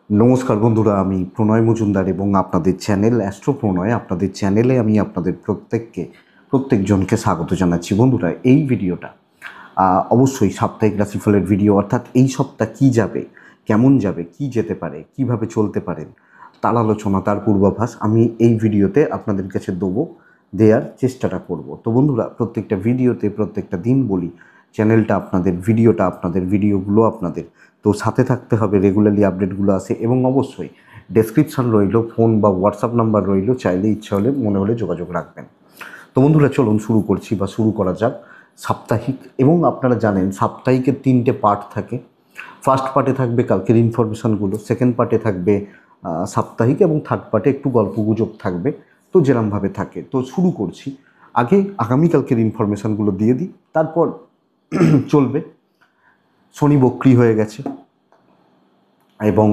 নমস্কার বন্ধুরা, আমি প্রণয় মজুমদার এবং আপনাদের চ্যানেল অ্যাস্ট্রো প্রণয়, আপনাদের চ্যানেলে আমি আপনাদের প্রত্যেকজনকে স্বাগত জানাচ্ছি। বন্ধুরা, এই ভিডিওটা অবশ্যই সাপ্তাহিক রাশিফলের ভিডিও, অর্থাৎ এই সপ্তাহ কী যাবে, কেমন যাবে, কি যেতে পারে, কিভাবে চলতে পারেন তার আলোচনা, তার পূর্বাভাস আমি এই ভিডিওতে আপনাদের কাছে দেওয়ার চেষ্টাটা করব। তো বন্ধুরা, প্রত্যেকটা ভিডিওতে প্রত্যেকটা দিন বলি, চ্যানেলটা আপনাদের, ভিডিওটা আপনাদের, ভিডিওগুলো আপনাদের, তো সাথে থাকতে হবে, রেগুলারলি আপডেটগুলো আসে এবং অবশ্যই ডেসক্রিপশান রইল, ফোন বা হোয়াটসঅ্যাপ নাম্বার রইল, চাইলে ইচ্ছা হলে মনে হলে যোগাযোগ রাখবেন। তো বন্ধুরা, চলুন শুরু করা যাক সাপ্তাহিক। এবং আপনারা জানেন সাপ্তাহিকের 3টে পার্ট থাকে। ফার্স্ট পার্টে থাকবে কালকের ইনফরমেশানগুলো, সেকেন্ড পার্টে থাকবে সাপ্তাহিক, এবং থার্ড পার্টে একটু গল্পগুজব থাকবে। তো যেরমভাবে থাকে, তো শুরু করছি। আগে আগামীকালকের ইনফরমেশানগুলো দিয়ে দিই, তারপর চলবে। শনি বক্রি হয়ে গেছে এবং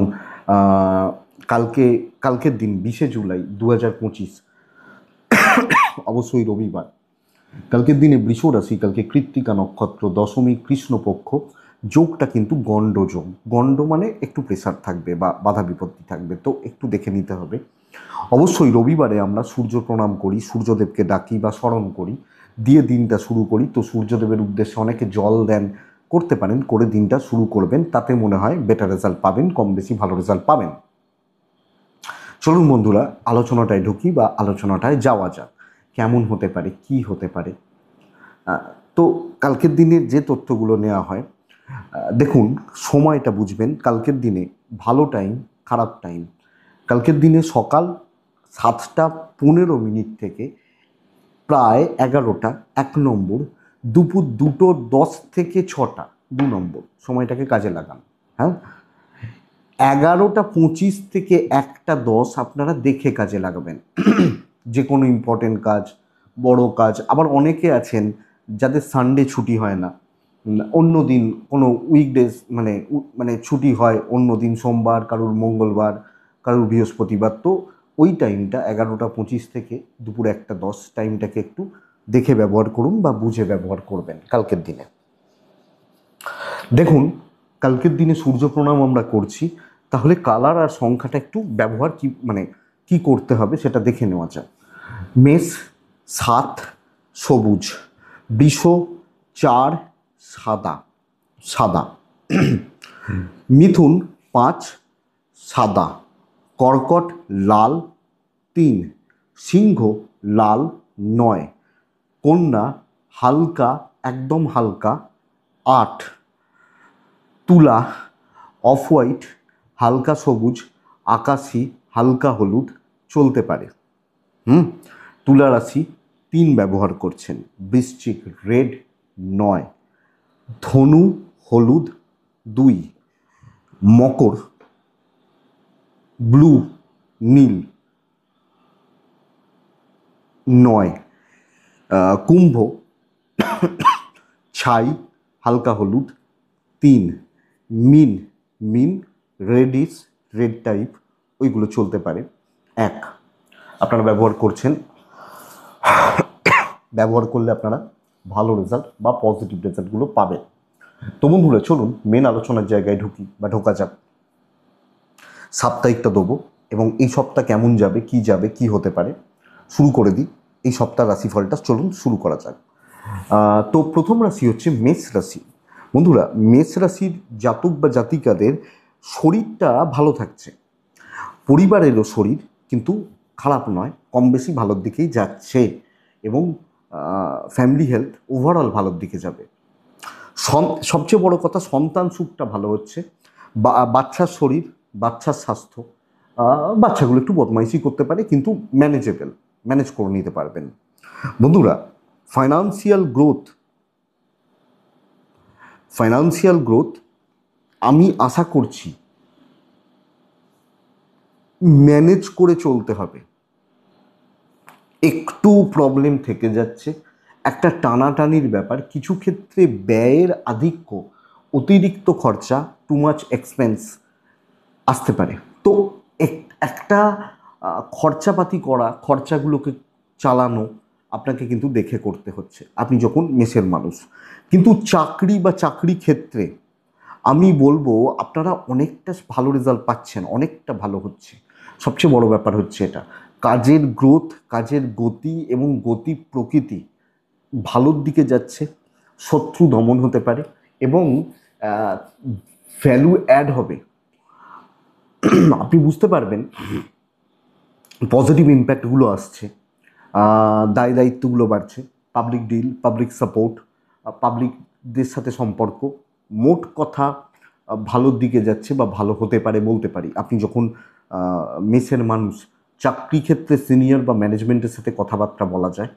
কালকের দিন 20শে জুলাই 2025, অবশ্যই রবিবার। কালকের দিনে বৃষ রাশি, কালকে কৃত্তিকা নক্ষত্র, দশমী কৃষ্ণপক্ষ, যোগটা কিন্তু গণ্ডযোগ। গণ্ড মানে একটু প্রেসার থাকবে বা বাধা বিপত্তি থাকবে, তো একটু দেখে নিতে হবে। অবশ্যই রবিবারে আমরা সূর্য প্রণাম করি, সূর্যদেবকে ডাকি বা স্মরণ করি, দিয়ে দিনটা শুরু করি। তো সূর্যদেবের উদ্দেশ্যে অনেকে জল দেন, করতে পারেন, করে দিনটা শুরু করবেন, তাতে মনে হয় বেটার রেজাল্ট পাবেন, কম বেশি ভালো রেজাল্ট পাবেন। চলুন বন্ধুরা, আলোচনাটায় ঢুকি বা আলোচনাটায় যাওয়া যাক। কেমন হতে পারে, কি হতে পারে। তো কালকের দিনের যে তথ্যগুলো নেওয়া হয়, দেখুন, সময়টা বুঝবেন। কালকের দিনে ভালো টাইম, খারাপ টাইম। কালকের দিনে সকাল 7টা 15 থেকে প্রায় 11টা 1 নম্বর, দুপুর 2টো 10 থেকে 6টা 2 নম্বর, সময়টাকে কাজে লাগান। হ্যাঁ, 11টা 25 থেকে 1টা 10 আপনারা দেখে কাজে লাগাবেন। যে কোনো ইম্পর্টেন্ট কাজ, বড় কাজ। আবার অনেকে আছেন যাদের সানডে ছুটি হয় না, অন্য দিন কোনো উইকডেজ মানে ছুটি হয় অন্য দিন, সোমবার, কারুর মঙ্গলবার, কারুর বৃহস্পতিবার। তো ওই টাইমটা 11টা 25 থেকে দুপুর 1টা 10 টাইমটাকে একটু দেখে ব্যবহার করুন বা বুঝে ব্যবহার করবেন কালকের দিনে। দেখুন, কালকের দিনে সূর্য প্রণাম আমরা করছি, তাহলে কালার আর সংখ্যাটা একটু ব্যবহার কি করতে হবে সেটা দেখে নেওয়া যায়। মেষ 7 সবুজ, বৃষ 4 সাদা সাদা, মিথুন 5 সাদা, কর্কট লাল 3, সিংহ লাল 9, কন্যা হালকা, একদম হালকা 8, তুলা অফ হোয়াইট, হালকা সবুজ, আকাশি, হালকা হলুদ চলতে পারে। তুলা রাশি 3 ব্যবহার করছেন, বৃশ্চিক রেড 9, ধনু হলুদ 2, মকর ব্লু নীল 9, কুম্ভ ছাই হালকা হলুদ 3, মিন মিন রেডিশ রেড টাইপ, ওইগুলো চলতে পারে 1। আপনারা ব্যবহার করছেন, ব্যবহার করলে আপনারা ভালো রেজাল্ট বা পজিটিভ রেজাল্টগুলো পাবেন। তো বন্ধুরা, চলুন মেন আলোচনার জায়গায় ঢোকা যাক। সাপ্তাহিকটা দেবো এবং এই সপ্তাহ কেমন যাবে, কি হতে পারে শুরু করে দিই। এই সপ্তাহ রাশিফলটা চলুন শুরু করা যাক। তো প্রথম রাশি হচ্ছে মেষ রাশি। বন্ধুরা, মেষ রাশির জাতক বা জাতিকাদের শরীরটা ভালো থাকছে, পরিবারেরও শরীর কিন্তু খারাপ নয়, কম বেশি ভালোর দিকেই যাচ্ছে, এবং ফ্যামিলি হেলথ ওভারঅল ভালোর দিকে যাবে। সবচেয়ে বড় কথা, সন্তান সুখটা ভালো হচ্ছে, বাচ্চার শরীর, বাচ্চার স্বাস্থ্য, বাচ্চাগুলো একটু বদমাইশি করতে পারে কিন্তু ম্যানেজ করে নিতে পারবেন। বন্ধুরা, ফাইনান্সিয়াল গ্রোথ আমি আশা করছি ম্যানেজ করে চলতে হবে। একটু প্রবলেম থেকে যাচ্ছে, একটা টানাটানির ব্যাপার, কিছু ক্ষেত্রে ব্যয়ের আধিক্য, অতিরিক্ত খরচা, টু মাচ এক্সপেন্স আসতে পারে। তো একটা খরচাপাতি করা, খরচাগুলোকে চালানো আপনাকে কিন্তু দেখে করতে হচ্ছে, আপনি যখন মেসের মানুষ। কিন্তু চাকরি ক্ষেত্রে আমি বলবো আপনারা অনেকটা ভালো রেজাল্ট পাচ্ছেন, অনেকটা ভালো হচ্ছে। সবচেয়ে বড় ব্যাপার হচ্ছে এটা, কাজের গ্রোথ, কাজের গতি এবং গতি প্রকৃতি ভালোর দিকে যাচ্ছে। শত্রু দমন হতে পারে এবং ভ্যালু অ্যাড হবে। আপনি বুঝতে পারবেন পজিটিভ ইম্প্যাক্টগুলো আসছে, দায় দায়িত্বগুলো বাড়ছে, পাবলিক ডিল, পাবলিক সাপোর্ট, পাবলিকদের সাথে সম্পর্ক, মোট কথা ভালোর দিকে যাচ্ছে বা ভালো হতে পারে বলতে পারি। আপনি যখন মেসের মানুষ, চাকরি ক্ষেত্রে সিনিয়র বা ম্যানেজমেন্টের সাথে কথাবার্তা বলা যায়,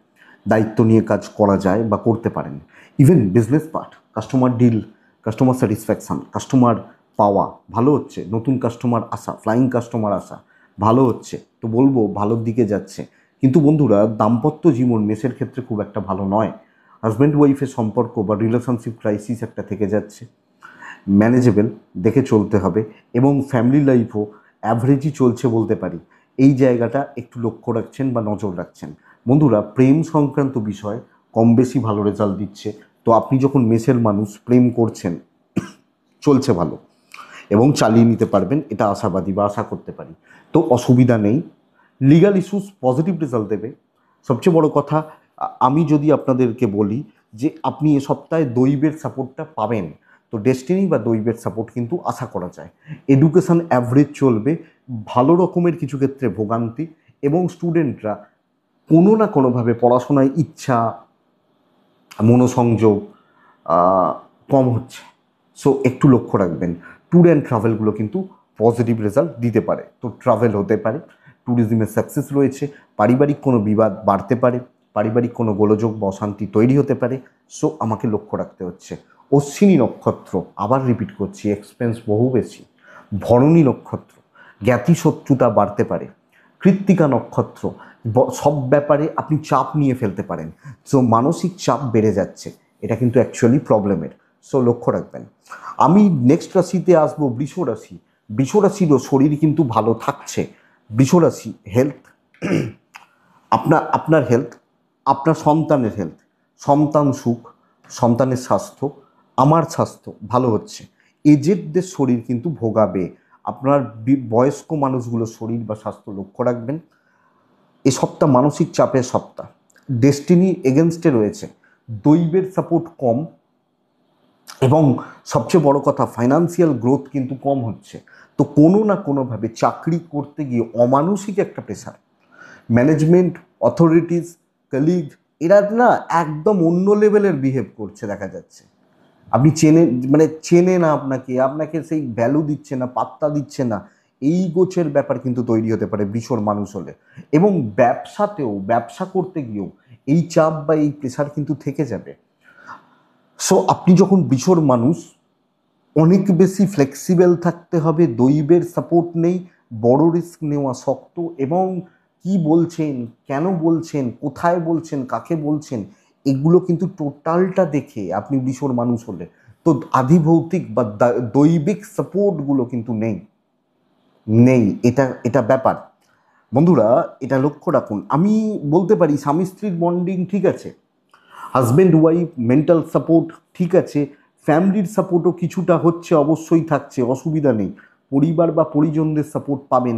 দায়িত্ব নিয়ে কাজ করা যায় বা করতে পারেন। Even business part, customer deal, customer satisfaction, customer পাওয়া ভালো হচ্ছে, নতুন কাস্টমার আসা, ফ্লাইং কাস্টমার আসা ভালো হচ্ছে, তো বলবো ভালোর দিকে যাচ্ছে। কিন্তু বন্ধুরা, দাম্পত্য জীবন মেসের ক্ষেত্রে খুব একটা ভালো নয়। হাজব্যান্ড ওয়াইফের সম্পর্ক বা রিলেশনশিপ ক্রাইসিস একটা থেকে যাচ্ছে, ম্যানেজেবল দেখে চলতে হবে। এবং ফ্যামিলি লাইফও অ্যাভারেজই চলছে বলতে পারি। এই জায়গাটা একটু লক্ষ্য রাখছেন বা নজর রাখছেন। বন্ধুরা, প্রেম সংক্রান্ত বিষয় কম বেশি ভালো রেজাল্ট দিচ্ছে। তো আপনি যখন মেসের মানুষ, প্রেম করছেন, চলছে ভালো এবং চালিয়ে নিতে পারবেন, এটা আশাবাদী বা আশা করতে পারি। তো অসুবিধা নেই। লিগাল ইস্যুস পজিটিভ রেজাল্ট দেবে। সবচেয়ে বড় কথা, আমি যদি আপনাদেরকে বলি যে আপনি এ সপ্তাহে দৈবের সাপোর্টটা পাবেন, তো ডেস্টিনি বা দৈবের সাপোর্ট কিন্তু আশা করা যায়। এডুকেশান অ্যাভারেজ চলবে, ভালো রকমের কিছু ক্ষেত্রে ভোগান্তি, এবং স্টুডেন্টরা কোনো না কোনোভাবে পড়াশোনায় ইচ্ছা, মনোসংযোগ কম হচ্ছে। সো একটু লক্ষ্য রাখবেন। ট্যুর অ্যান্ড ট্রাভেলগুলো কিন্তু পজিটিভ রেজাল্ট দিতে পারে। তো ট্রাভেল হতে পারে, ট্যুরিজমের সাকসেস রয়েছে, পারিবারিক কোনো বিবাদ বাড়তে পারে, পারিবারিক কোনো গোলযোগ বা অশান্তি তৈরি হতে পারে। সো আমাকে লক্ষ্য রাখতে হচ্ছে। অশ্বিনী নক্ষত্র, আবার রিপিট করছি, এক্সপেন্স বহু বেশি। ভরণী নক্ষত্র, জ্ঞাতি শত্রুতা বাড়তে পারে। কৃত্তিকা নক্ষত্র, সব ব্যাপারে আপনি চাপ নিয়ে ফেলতে পারেন। সো মানসিক চাপ বেড়ে যাচ্ছে, এটা কিন্তু অ্যাকচুয়ালি প্রবলেমের। সো লক্ষ্য রাখবেন। আমি নেক্সট রাশিতে আসবো, বৃষ রাশি। বৃষ রাশিরও শরীর কিন্তু ভালো থাকছে। বৃষ রাশি হেলথ, আপনার হেলথ, আপনার সন্তানের হেলথ, সন্তান সুখ, সন্তানের স্বাস্থ্য, আমার স্বাস্থ্য ভালো হচ্ছে। এজেডদের শরীর কিন্তু ভোগাবে। আপনার বয়স্ক মানুষগুলোর শরীর বা স্বাস্থ্য লক্ষ্য রাখবেন। এ সপ্তাহ মানসিক চাপের সপ্তাহ, ডেস্টিনি এগেনস্টে রয়েছে, দৈবের সাপোর্ট কম, এবং সবচেয়ে বড় কথা ফাইন্যান্সিয়াল গ্রোথ কিন্তু কম হচ্ছে। তো কোনো না কোনোভাবে চাকরি করতে গিয়ে অমানসিক একটা প্রেশার, ম্যানেজমেন্ট, অথরিটিস, কলিগ, এরা না একদম অন্য লেভেলের বিহেভ করছে দেখা যাচ্ছে। আপনি চেনে না, আপনাকে সেই ভ্যালু দিচ্ছে না, পাত্তা দিচ্ছে না। এই গোছের ব্যাপার কিন্তু তৈরি হতে পারে বৃষর মানুষ হলে। এবং ব্যবসা করতে গিয়েও এই চাপ বা এই প্রেশার কিন্তু থেকে যাবে। সো আপনি যখন বৃষর মানুষ, অনেক বেশি ফ্লেক্সিবল থাকতে হবে। দৈবের সাপোর্ট নেই, বড় রিস্ক নেওয়া শক্ত, এবং কি বলছেন, কেন বলছেন, কোথায় বলছেন, কাকে বলছেন, এগুলো কিন্তু টোটালটা দেখে আপনি বৃষর মানুষ হলে তো আধিভৌতিক বা দৈবিক সাপোর্টগুলো কিন্তু নেই। এটা ব্যাপার। বন্ধুরা, এটা লক্ষ্য রাখুন। আমি বলতে পারি স্বামী স্ত্রীর বন্ডিং ঠিক আছে, হাজব্যান্ড ওয়াইফ মেন্টাল সাপোর্ট ঠিক আছে, ফ্যামিলির সাপোর্টও কিছুটা হচ্ছে, অবশ্যই থাকছে, অসুবিধা নেই। পরিবার বা পরিজনদের সাপোর্ট পাবেন।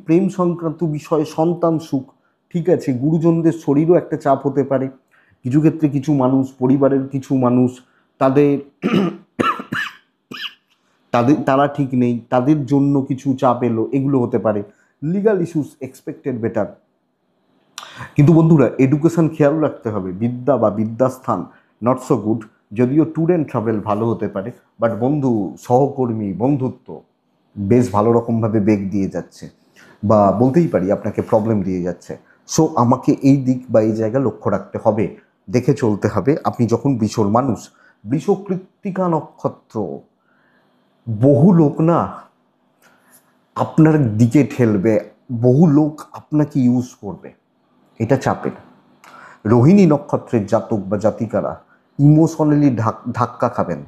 প্রেম সংক্রান্ত বিষয়ে সন্তান সুখ ঠিক আছে। গুরুজনদের শরীরও একটা চাপ হতে পারে। কিছু ক্ষেত্রে কিছু মানুষ, পরিবারের কিছু মানুষ, তাদের তাদের তারা ঠিক নেই, তাদের জন্য কিছু চাপ এলো, এগুলো হতে পারে। Legal issues expected better. কিন্তু বন্ধুরা, এডুকেশন খেয়াল রাখতে হবে, বিদ্যা বা বিদ্যাস্থান নট সো গুড। যদিও ট্যুর অ্যান্ড ট্রাভেল ভালো হতে পারে, বাট বন্ধু, সহকর্মী, বন্ধুত্ব বেশ ভালো রকমভাবে বেগ দিয়ে যাচ্ছে, বা বলতেই পারি আপনাকে প্রবলেম দিয়ে যাচ্ছে। সো আমাকে এই দিক বা এই জায়গা লক্ষ্য রাখতে হবে, দেখে চলতে হবে। আপনি যখন বৃষর মানুষ, বৃষ কৃত্তিকা নক্ষত্র, বহু লোক না আপনার দিকে ঠেলবে, বহু লোক আপনাকে ইউজ করবে, এটা চাপের। রোহিণী নক্ষত্রের জাতক বা জাতিকারা ইমোশনালি ধাক্কা খাবেন।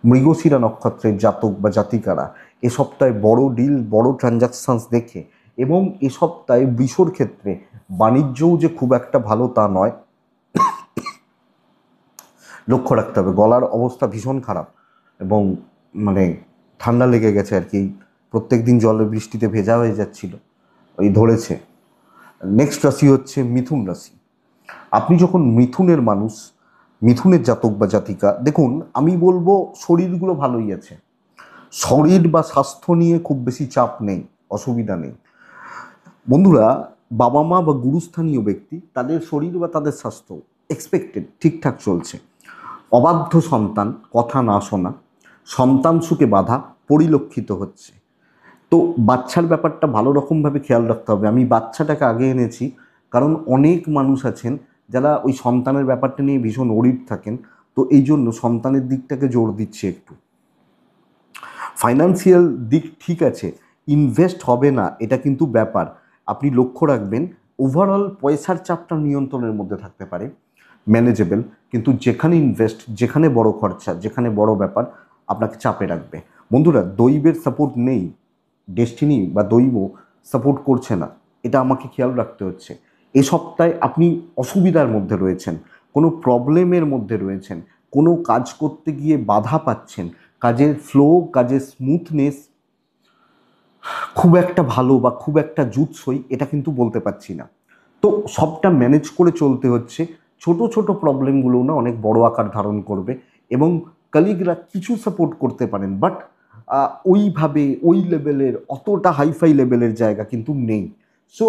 মৃগশিরা নক্ষত্রের জাতক বা জাতিকারা এ সপ্তাহে বড় ডিল, বড় ট্রানজাকশানস দেখে, এবং এ সপ্তাহে বৃষর ক্ষেত্রে বাণিজ্যও যে খুব একটা ভালো তা নয়, লক্ষ্য রাখতে হবে। গলার অবস্থা ভীষণ খারাপ, এবং মানে ঠান্ডা লেগে গেছে আর কি, প্রত্যেক দিন জলে বৃষ্টিতে ভেজা হয়ে যাচ্ছিল, ওই ধরেছে। নেক্সট রাশি হচ্ছে মিথুন রাশি। আপনি যখন মিথুনের মানুষ, মিথুনের জাতক বা জাতিকা, দেখুন আমি বলবো শরীরগুলো ভালোই আছে, শরীর বা স্বাস্থ্য নিয়ে খুব বেশি চাপ নেই, অসুবিধা নেই। বন্ধুরা, বাবা মা বা গুরুস্থানীয় ব্যক্তি, তাদের শরীর বা তাদের স্বাস্থ্য এক্সপেক্টেড ঠিকঠাক চলছে। অবাধ্য সন্তান, কথা না শোনা, সন্তান সুখে বাধা পরিলক্ষিত হচ্ছে। তো বাচ্চার ব্যাপারটা ভালো রকমভাবে খেয়াল রাখতে হবে। আমি বাচ্চাটাকে আগে এনেছি কারণ অনেক মানুষ আছেন যারা ওই সন্তানের ব্যাপারটা নিয়ে ভীষণ অরিড থাকেন, তো এই জন্য সন্তানের দিকটাকে জোর দিচ্ছে একটু। ফাইন্যান্সিয়াল দিক ঠিক আছে, ইনভেস্ট হবে না এটা কিন্তু ব্যাপার, আপনি লক্ষ্য রাখবেন। ওভারঅল পয়সার চাপটা নিয়ন্ত্রণের মধ্যে থাকতে পারে, ম্যানেজেবল, কিন্তু যেখানে ইনভেস্ট, যেখানে বড় খরচা, যেখানে বড় ব্যাপার, আপনাকে চাপে রাখবে। বন্ধুরা, দৈবের সাপোর্ট নেই, ডেস্টিনি বা দৈব সাপোর্ট করছে না, এটা আমাকে খেয়াল রাখতে হচ্ছে। এ সপ্তাহে আপনি অসুবিধার মধ্যে রয়েছেন, কোনো প্রবলেমের মধ্যে রয়েছেন, কোনো কাজ করতে গিয়ে বাধা পাচ্ছেন, কাজের ফ্লো, কাজের স্মুথনেস খুব একটা ভালো বা খুব একটা জুৎসই এটা কিন্তু বলতে পারছি না। তো সবটা ম্যানেজ করে চলতে হচ্ছে। ছোট ছোট প্রবলেমগুলো না অনেক বড় আকার ধারণ করবে, এবং কলিগরা কিছু সাপোর্ট করতে পারেন, বাট ওইভাবে ওই লেভেলের অতটা হাইফাই লেভেলের জায়গা কিন্তু নেই। সো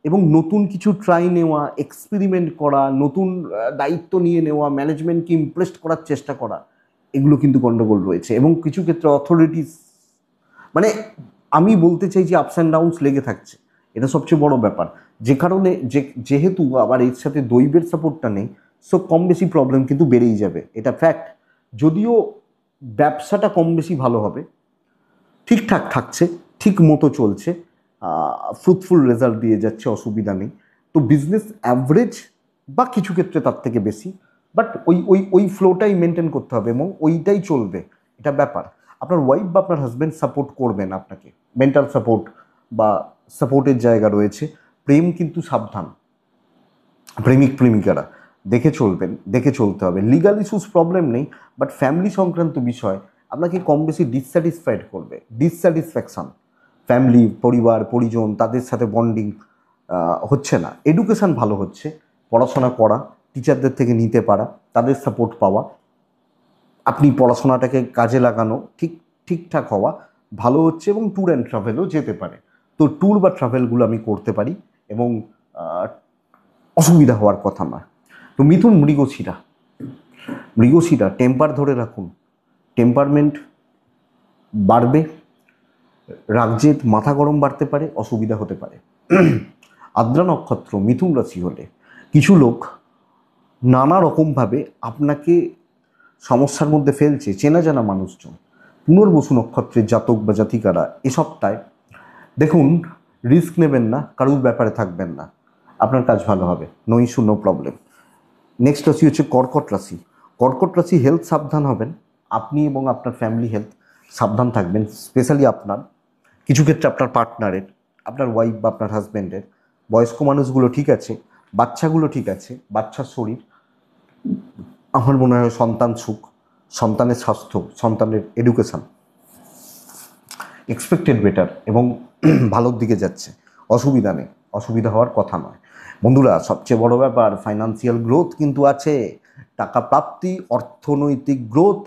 এবং নতুন কিছু ট্রাই নেওয়া, এক্সপেরিমেন্ট করা, নতুন দায়িত্ব নিয়ে নেওয়া, ম্যানেজমেন্টকে ইমপ্রেস করার চেষ্টা করা, এগুলো কিন্তু গণ্ডগোল রয়েছে। এবং কিছু ক্ষেত্রে অথরিটিস, মানে আমি বলতে চাই যে আপস অ্যান্ড ডাউনস লেগে থাকছে, এটা সবচেয়ে বড় ব্যাপার। যে কারণে যেহেতু আবার এর সাথে দৈবের সাপোর্টটা নেই, সো কম বেশি প্রবলেম কিন্তু বেড়েই যাবে, এটা ফ্যাক্ট। যদিও ব্যবসাটা কম বেশি ভালো হবে, ঠিকঠাক থাকছে, ঠিক মতো চলছে, ফ্রুটফুল রেজাল্ট দিয়ে যাচ্ছে, অসুবিধা নেই। তো বিজনেস অ্যাভারেজ বা কিছু ক্ষেত্রে তার থেকে বেশি, বাট ওই ওই ওই ফ্লোটাই মেনটেন করতে হবে এবং ওইটাই চলবে, এটা ব্যাপার। আপনার ওয়াইফ বা আপনার হাজব্যান্ড সাপোর্ট করবেন আপনাকে, মেন্টাল সাপোর্ট বা সাপোর্টের জায়গা রয়েছে। প্রেম কিন্তু সাবধান, প্রেমিক প্রেমিকারা দেখে চলবেন, দেখে চলতে হবে। লিগাল ইস্যুস প্রবলেম নেই, বাট ফ্যামিলি সংক্রান্ত বিষয় আপনাকে কম বেশি ডিসস্যাটিসফাইড করবে, ডিসস্যাটিসফ্যাকশান, ফ্যামিলি, পরিবার পরিজন, তাদের সাথে বন্ডিং হচ্ছে না। এডুকেশান ভালো হচ্ছে, পড়াশোনা করা, টিচারদের থেকে নিতে পারা, তাদের সাপোর্ট পাওয়া, আপনি পড়াশোনাটাকে কাজে লাগানো, ঠিকঠাক হওয়া ভালো হচ্ছে, এবং ট্যুর অ্যান্ড ট্রাভেলও যেতে পারে। তো ট্যুর বা ট্রাভেলগুলো আমি করতে পারি, এবং অসুবিধা হওয়ার কথা নয়। তো মিথুন মৃগশিরা, মৃগশিরা টেম্পার ধরে রাখুন, টেম্পারমেন্ট বাড়বে, রাগজেদ, মাথা গরম বাড়তে পারে, অসুবিধা হতে পারে। আদ্রা নক্ষত্র মিথুন রাশি হলে কিছু লোক নানা রকমভাবে আপনাকে সমস্যার মধ্যে ফেলছে, চেনা জানা মানুষজন। পুনর্বসু নক্ষত্রের জাতক বা জাতিকারা এ সপ্তাহে দেখুন, রিস্ক নেবেন না, কারুর ব্যাপারে থাকবেন না, আপনার কাজ ভালো হবে, no issue, no problem. Next রাশি হচ্ছে কর্কট রাশি। কর্কট রাশি, হেলথ সাবধান হবেন, আপনি এবং আপনার ফ্যামিলি হেলথ সাবধান থাকবেন, স্পেশালি আপনার, কিছু ক্ষেত্রে আপনার পার্টনারের, আপনার ওয়াইফ বা আপনার হাজব্যান্ডের। বয়স্ক মানুষগুলো ঠিক আছে, বাচ্চাগুলো ঠিক আছে, বাচ্চার শরীর, আমার মনে হয় সন্তান সুখ, সন্তানের স্বাস্থ্য, সন্তানের এডুকেশান এক্সপেক্টেড বেটার, এবং ভালোর দিকে যাচ্ছে, অসুবিধা নেই, অসুবিধা হওয়ার কথা নয়। বন্ধুরা, সবচেয়ে বড় ব্যাপার ফাইন্যান্সিয়াল গ্রোথ কিন্তু আছে, টাকা প্রাপ্তি, অর্থনৈতিক গ্রোথ,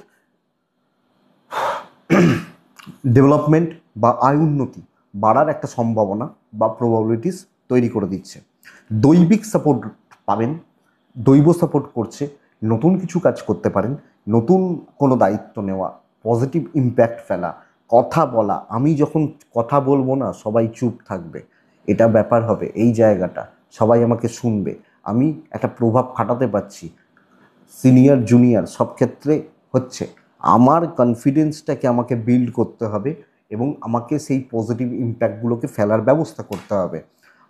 ডেভেলপমেন্ট বা আয় উন্নতি বাড়ার একটা সম্ভাবনা বা প্রবাবিলিটিস তৈরি করে দিচ্ছে। দৈবিক সাপোর্ট পাবেন, দৈব সাপোর্ট করছে, নতুন কিছু কাজ করতে পারেন, নতুন কোনো দায়িত্ব নেওয়া, পজিটিভ ইম্প্যাক্ট ফেলা, কথা বলা। আমি যখন কথা বলবো না, সবাই চুপ থাকবে, এটা ব্যাপার হবে, এই জায়গাটা সবাই আমাকে শুনবে, আমি একটা প্রভাব খাটাতে পারছি, সিনিয়র জুনিয়র সব ক্ষেত্রে হচ্ছে। আমার কনফিডেন্সটাকে আমাকে বিল্ড করতে হবে, এবং আমাকে সেই পজিটিভ ইম্প্যাক্টগুলোকে ফেলার ব্যবস্থা করতে হবে।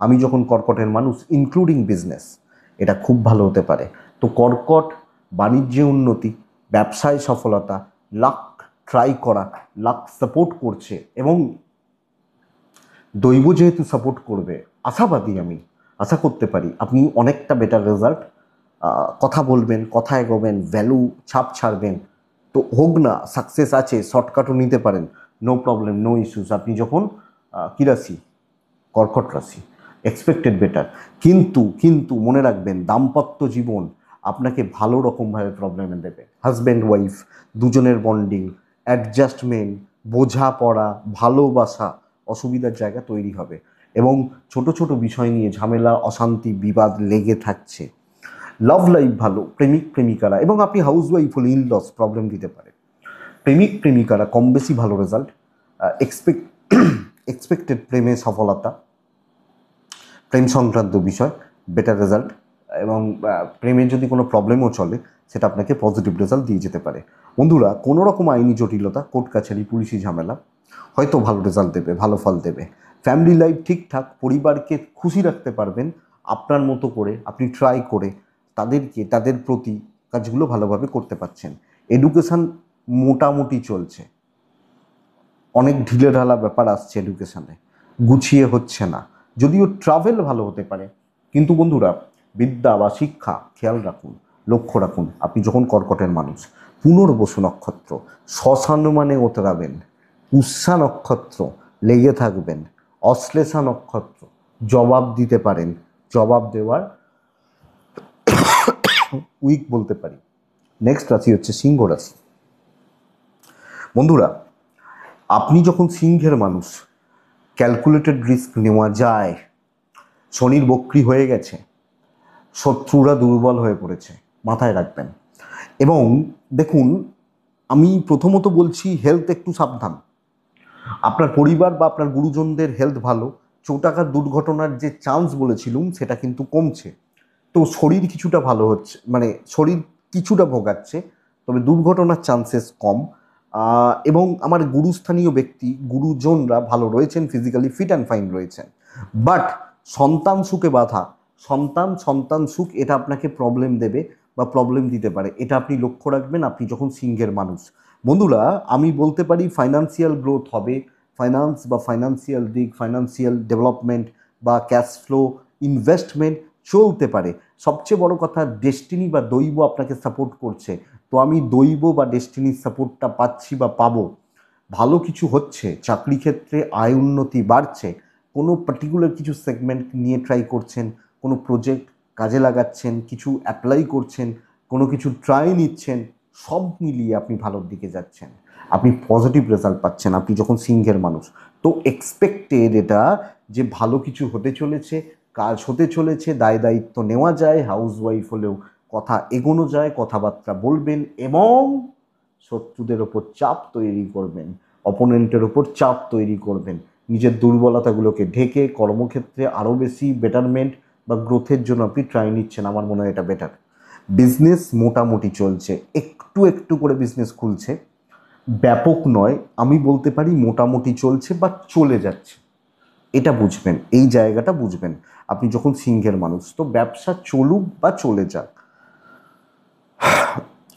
আমি যখন কর্কটের মানুষ, ইনক্লুডিং বিজনেস, এটা খুব ভালো হতে পারে। তো কর্কট, বাণিজ্যে উন্নতি, ব্যবসায় সফলতা, লাক ট্রাই করা, লাক সাপোর্ট করছে, এবং দৈব যেহেতু সাপোর্ট করবে, আশাবাদী আমি, আশা করতে পারি আপনি অনেকটা বেটার রেজাল্ট, কথা বলবেন, কথা এগোবেন, ভ্যালু ছাপ ছাড়বেন, তো হোক না, সাকসেস আছে, শর্টকাটও নিতে পারেন, নো প্রবলেম, নো ইস্যুস। আপনি যখন কী রাশি? কর্কট রাশি, এক্সপেক্টেড বেটার। কিন্তু কিন্তু মনে রাখবেন, দাম্পত্য জীবন আপনাকে ভালো রকমভাবে প্রবলেমে দেবে। হাজব্যান্ড ওয়াইফ দুজনের বন্ডিং, অ্যাডজাস্টমেন্ট, বোঝাপড়া, ভালোবাসা, অসুবিধার জায়গা তৈরি হবে এবং ছোট ছোট বিষয় নিয়ে ঝামেলা, অশান্তি, বিবাদ লেগে থাকছে। লাভ লাইফ ভালো, প্রেমিক প্রেমিকারা, এবং আপনি হাউস ওয়াইফ হলে ইনলস প্রবলেম দিতে পারে। প্রেমিক প্রেমিকারা কম বেশি ভালো রেজাল্ট, এক্সপেক্টেড প্রেমে সফলতা, প্রেম সংক্রান্ত বিষয় বেটার রেজাল্ট, এবং প্রেমের যদি কোনো প্রবলেমও চলে সেটা আপনাকে পজিটিভ রেজাল্ট দিয়ে যেতে পারে। বন্ধুরা, কোনো রকম আইনি জটিলতা, কোর্ট কাছারি, পুলিশি ঝামেলা হয়তো ভালো রেজাল্ট দেবে, ভালো ফল দেবে। ফ্যামিলি লাইফ ঠিকঠাক, পরিবারকে খুশি রাখতে পারবেন আপনার মতো করে, আপনি ট্রাই করে তাদের প্রতি কাজগুলো ভালোভাবে করতে পারছেন। এডুকেশান মোটামুটি চলছে, অনেক ঢিলেঢালা ব্যাপার আসছে এডুকেশানে, গুছিয়ে হচ্ছে না, যদিও ট্রাভেল ভালো হতে পারে। কিন্তু বন্ধুরা, বিদ্যা বা শিক্ষা খেয়াল রাখুন, লক্ষ্য রাখুন। আপনি যখন কর্কটের মানুষ, পুনর্বসু নক্ষত্র, শ্মশান মানে ওতরাবেন, পুষ্যা নক্ষত্র লেগে থাকবেন, অশ্লেষা নক্ষত্র জবাব দিতে পারেন, জবাব দেওয়ার উইক বলতে পারি। নেক্সট রাশি হচ্ছে সিংহ রাশি। বন্ধুরা, আপনি যখন সিংহের মানুষ, ক্যালকুলেটেড রিস্ক নেওয়া যায়। শনির বক্রি হয়ে গেছে, শত্রুরা দুর্বল হয়ে পড়েছে, মাথায় রাখবেন। এবং দেখুন, আমি প্রথমত বলছি হেলথ একটু সাবধান। আপনার পরিবার বা আপনার গুরুজনদের হেলথ ভালো, চোটাঘাত দুর্ঘটনার যে চান্স বলেছিলুম সেটা কিন্তু কমছে। তো শরীর কিছুটা ভালো হচ্ছে, মানে শরীর কিছুটা ভোগাচ্ছে, তবে দুর্ঘটনার চান্সেস কম। এবং আমার গুরুস্থানীয় ব্যক্তি, গুরুজনরা ভালো রয়েছেন, ফিজিক্যালি ফিট অ্যান্ড ফাইন রয়েছেন। বাট সন্তান সুখে বাধা, সন্তান সুখ এটা আপনাকে প্রবলেম দেবে বা প্রবলেম দিতে পারে, এটা আপনি লক্ষ্য রাখবেন আপনি যখন সিংহের মানুষ। বন্ধুরা, আমি বলতে পারি ফাইন্যান্সিয়াল গ্রোথ হবে, ফাইন্যান্স বা ফাইন্যান্সিয়াল দিক, ফাইন্যান্সিয়াল ডেভেলপমেন্ট বা ক্যাশ ফ্লো, ইনভেস্টমেন্ট চলতে পারে। সবচেয়ে বড় কথা, ডেস্টিনি বা দৈব আপনাকে সাপোর্ট করছে। তো আমি দৈব বা ডেস্টিনির সাপোর্টটা পাচ্ছি বা পাবো, ভালো কিছু হচ্ছে, চাকরি ক্ষেত্রে আয় উন্নতি বাড়ছে, কোনো পার্টিকুলার কিছু সেগমেন্ট নিয়ে ট্রাই করছেন, কোনো প্রজেক্ট কাজে লাগাচ্ছেন, কিছু অ্যাপ্লাই করছেন, কোনো কিছু ট্রাই নিচ্ছেন, সব মিলিয়ে আপনি ভালোর দিকে যাচ্ছেন, আপনি পজিটিভ রেজাল্ট পাচ্ছেন আপনি যখন সিংহের মানুষ। তো এক্সপেক্টেড এটা যে ভালো কিছু হতে চলেছে, কাজ হতে চলেছে, দায় দায়িত্ব নেওয়া যায়, হাউস ওয়াইফ হলেও কথা এগোনো যায়, কথাবার্তা বলবেন এবং শত্রুদের ওপর চাপ তৈরি করবেন, অপোনেন্টের ওপর চাপ তৈরি করবেন, নিজের দুর্বলতাগুলোকে ঢেকে কর্মক্ষেত্রে আরও বেশি বেটারমেন্ট বা গ্রোথের জন্য আপনি ট্রাই নিচ্ছেন। আমার মনে হয় এটা বেটার। বিজনেস মোটামুটি চলছে, একটু একটু করে বিজনেস খুলছে, ব্যাপক নয়, আমি বলতে পারি মোটামুটি চলছে বা চলে যাচ্ছে। এটা বুঝবেন, এই জায়গাটা বুঝবেন আপনি যখন সিংহের মানুষ। তো ব্যবসা চলুক বা চলে যাক,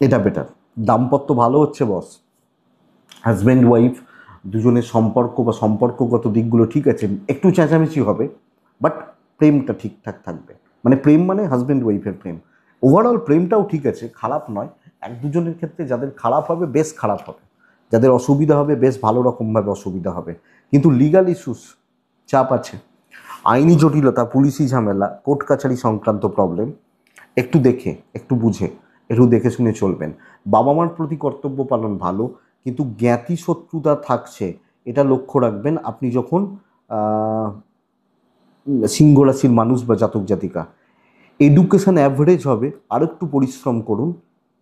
এটা বেটার। দাম্পত্য ভালো হচ্ছে বস, হাজব্যান্ড ওয়াইফ দুজনের সম্পর্ক বা সম্পর্কগত দিকগুলো ঠিক আছে, একটু চেঁচামেচি হবে, বাট প্রেমটা ঠিকঠাক থাকবে। মানে প্রেম মানে হাজব্যান্ড ওয়াইফের প্রেম, ওভারঅল প্রেমটাও ঠিক আছে, খারাপ নয়। এক দুজনের ক্ষেত্রে যাদের খারাপ হবে বেশ খারাপ হবে, যাদের অসুবিধা হবে বেশ ভালো রকমভাবে অসুবিধা হবে। কিন্তু লিগাল ইস্যুস চাপ আছে, আইনি জটিলতা, পুলিশি ঝামেলা, কোর্ট কাছারি সংক্রান্ত প্রবলেম, একটু দেখে, একটু বুঝে, একটু দেখে শুনে চলবেন। বাবা মার প্রতি কর্তব্য পালন ভালো, কিন্তু জ্ঞাতি শত্রুতা থাকছে, এটা লক্ষ্য রাখবেন আপনি যখন সিংহ রাশির মানুষ বা জাতক জাতিকা। এডুকেশন অ্যাভারেজ হবে, আর একটু পরিশ্রম করুন,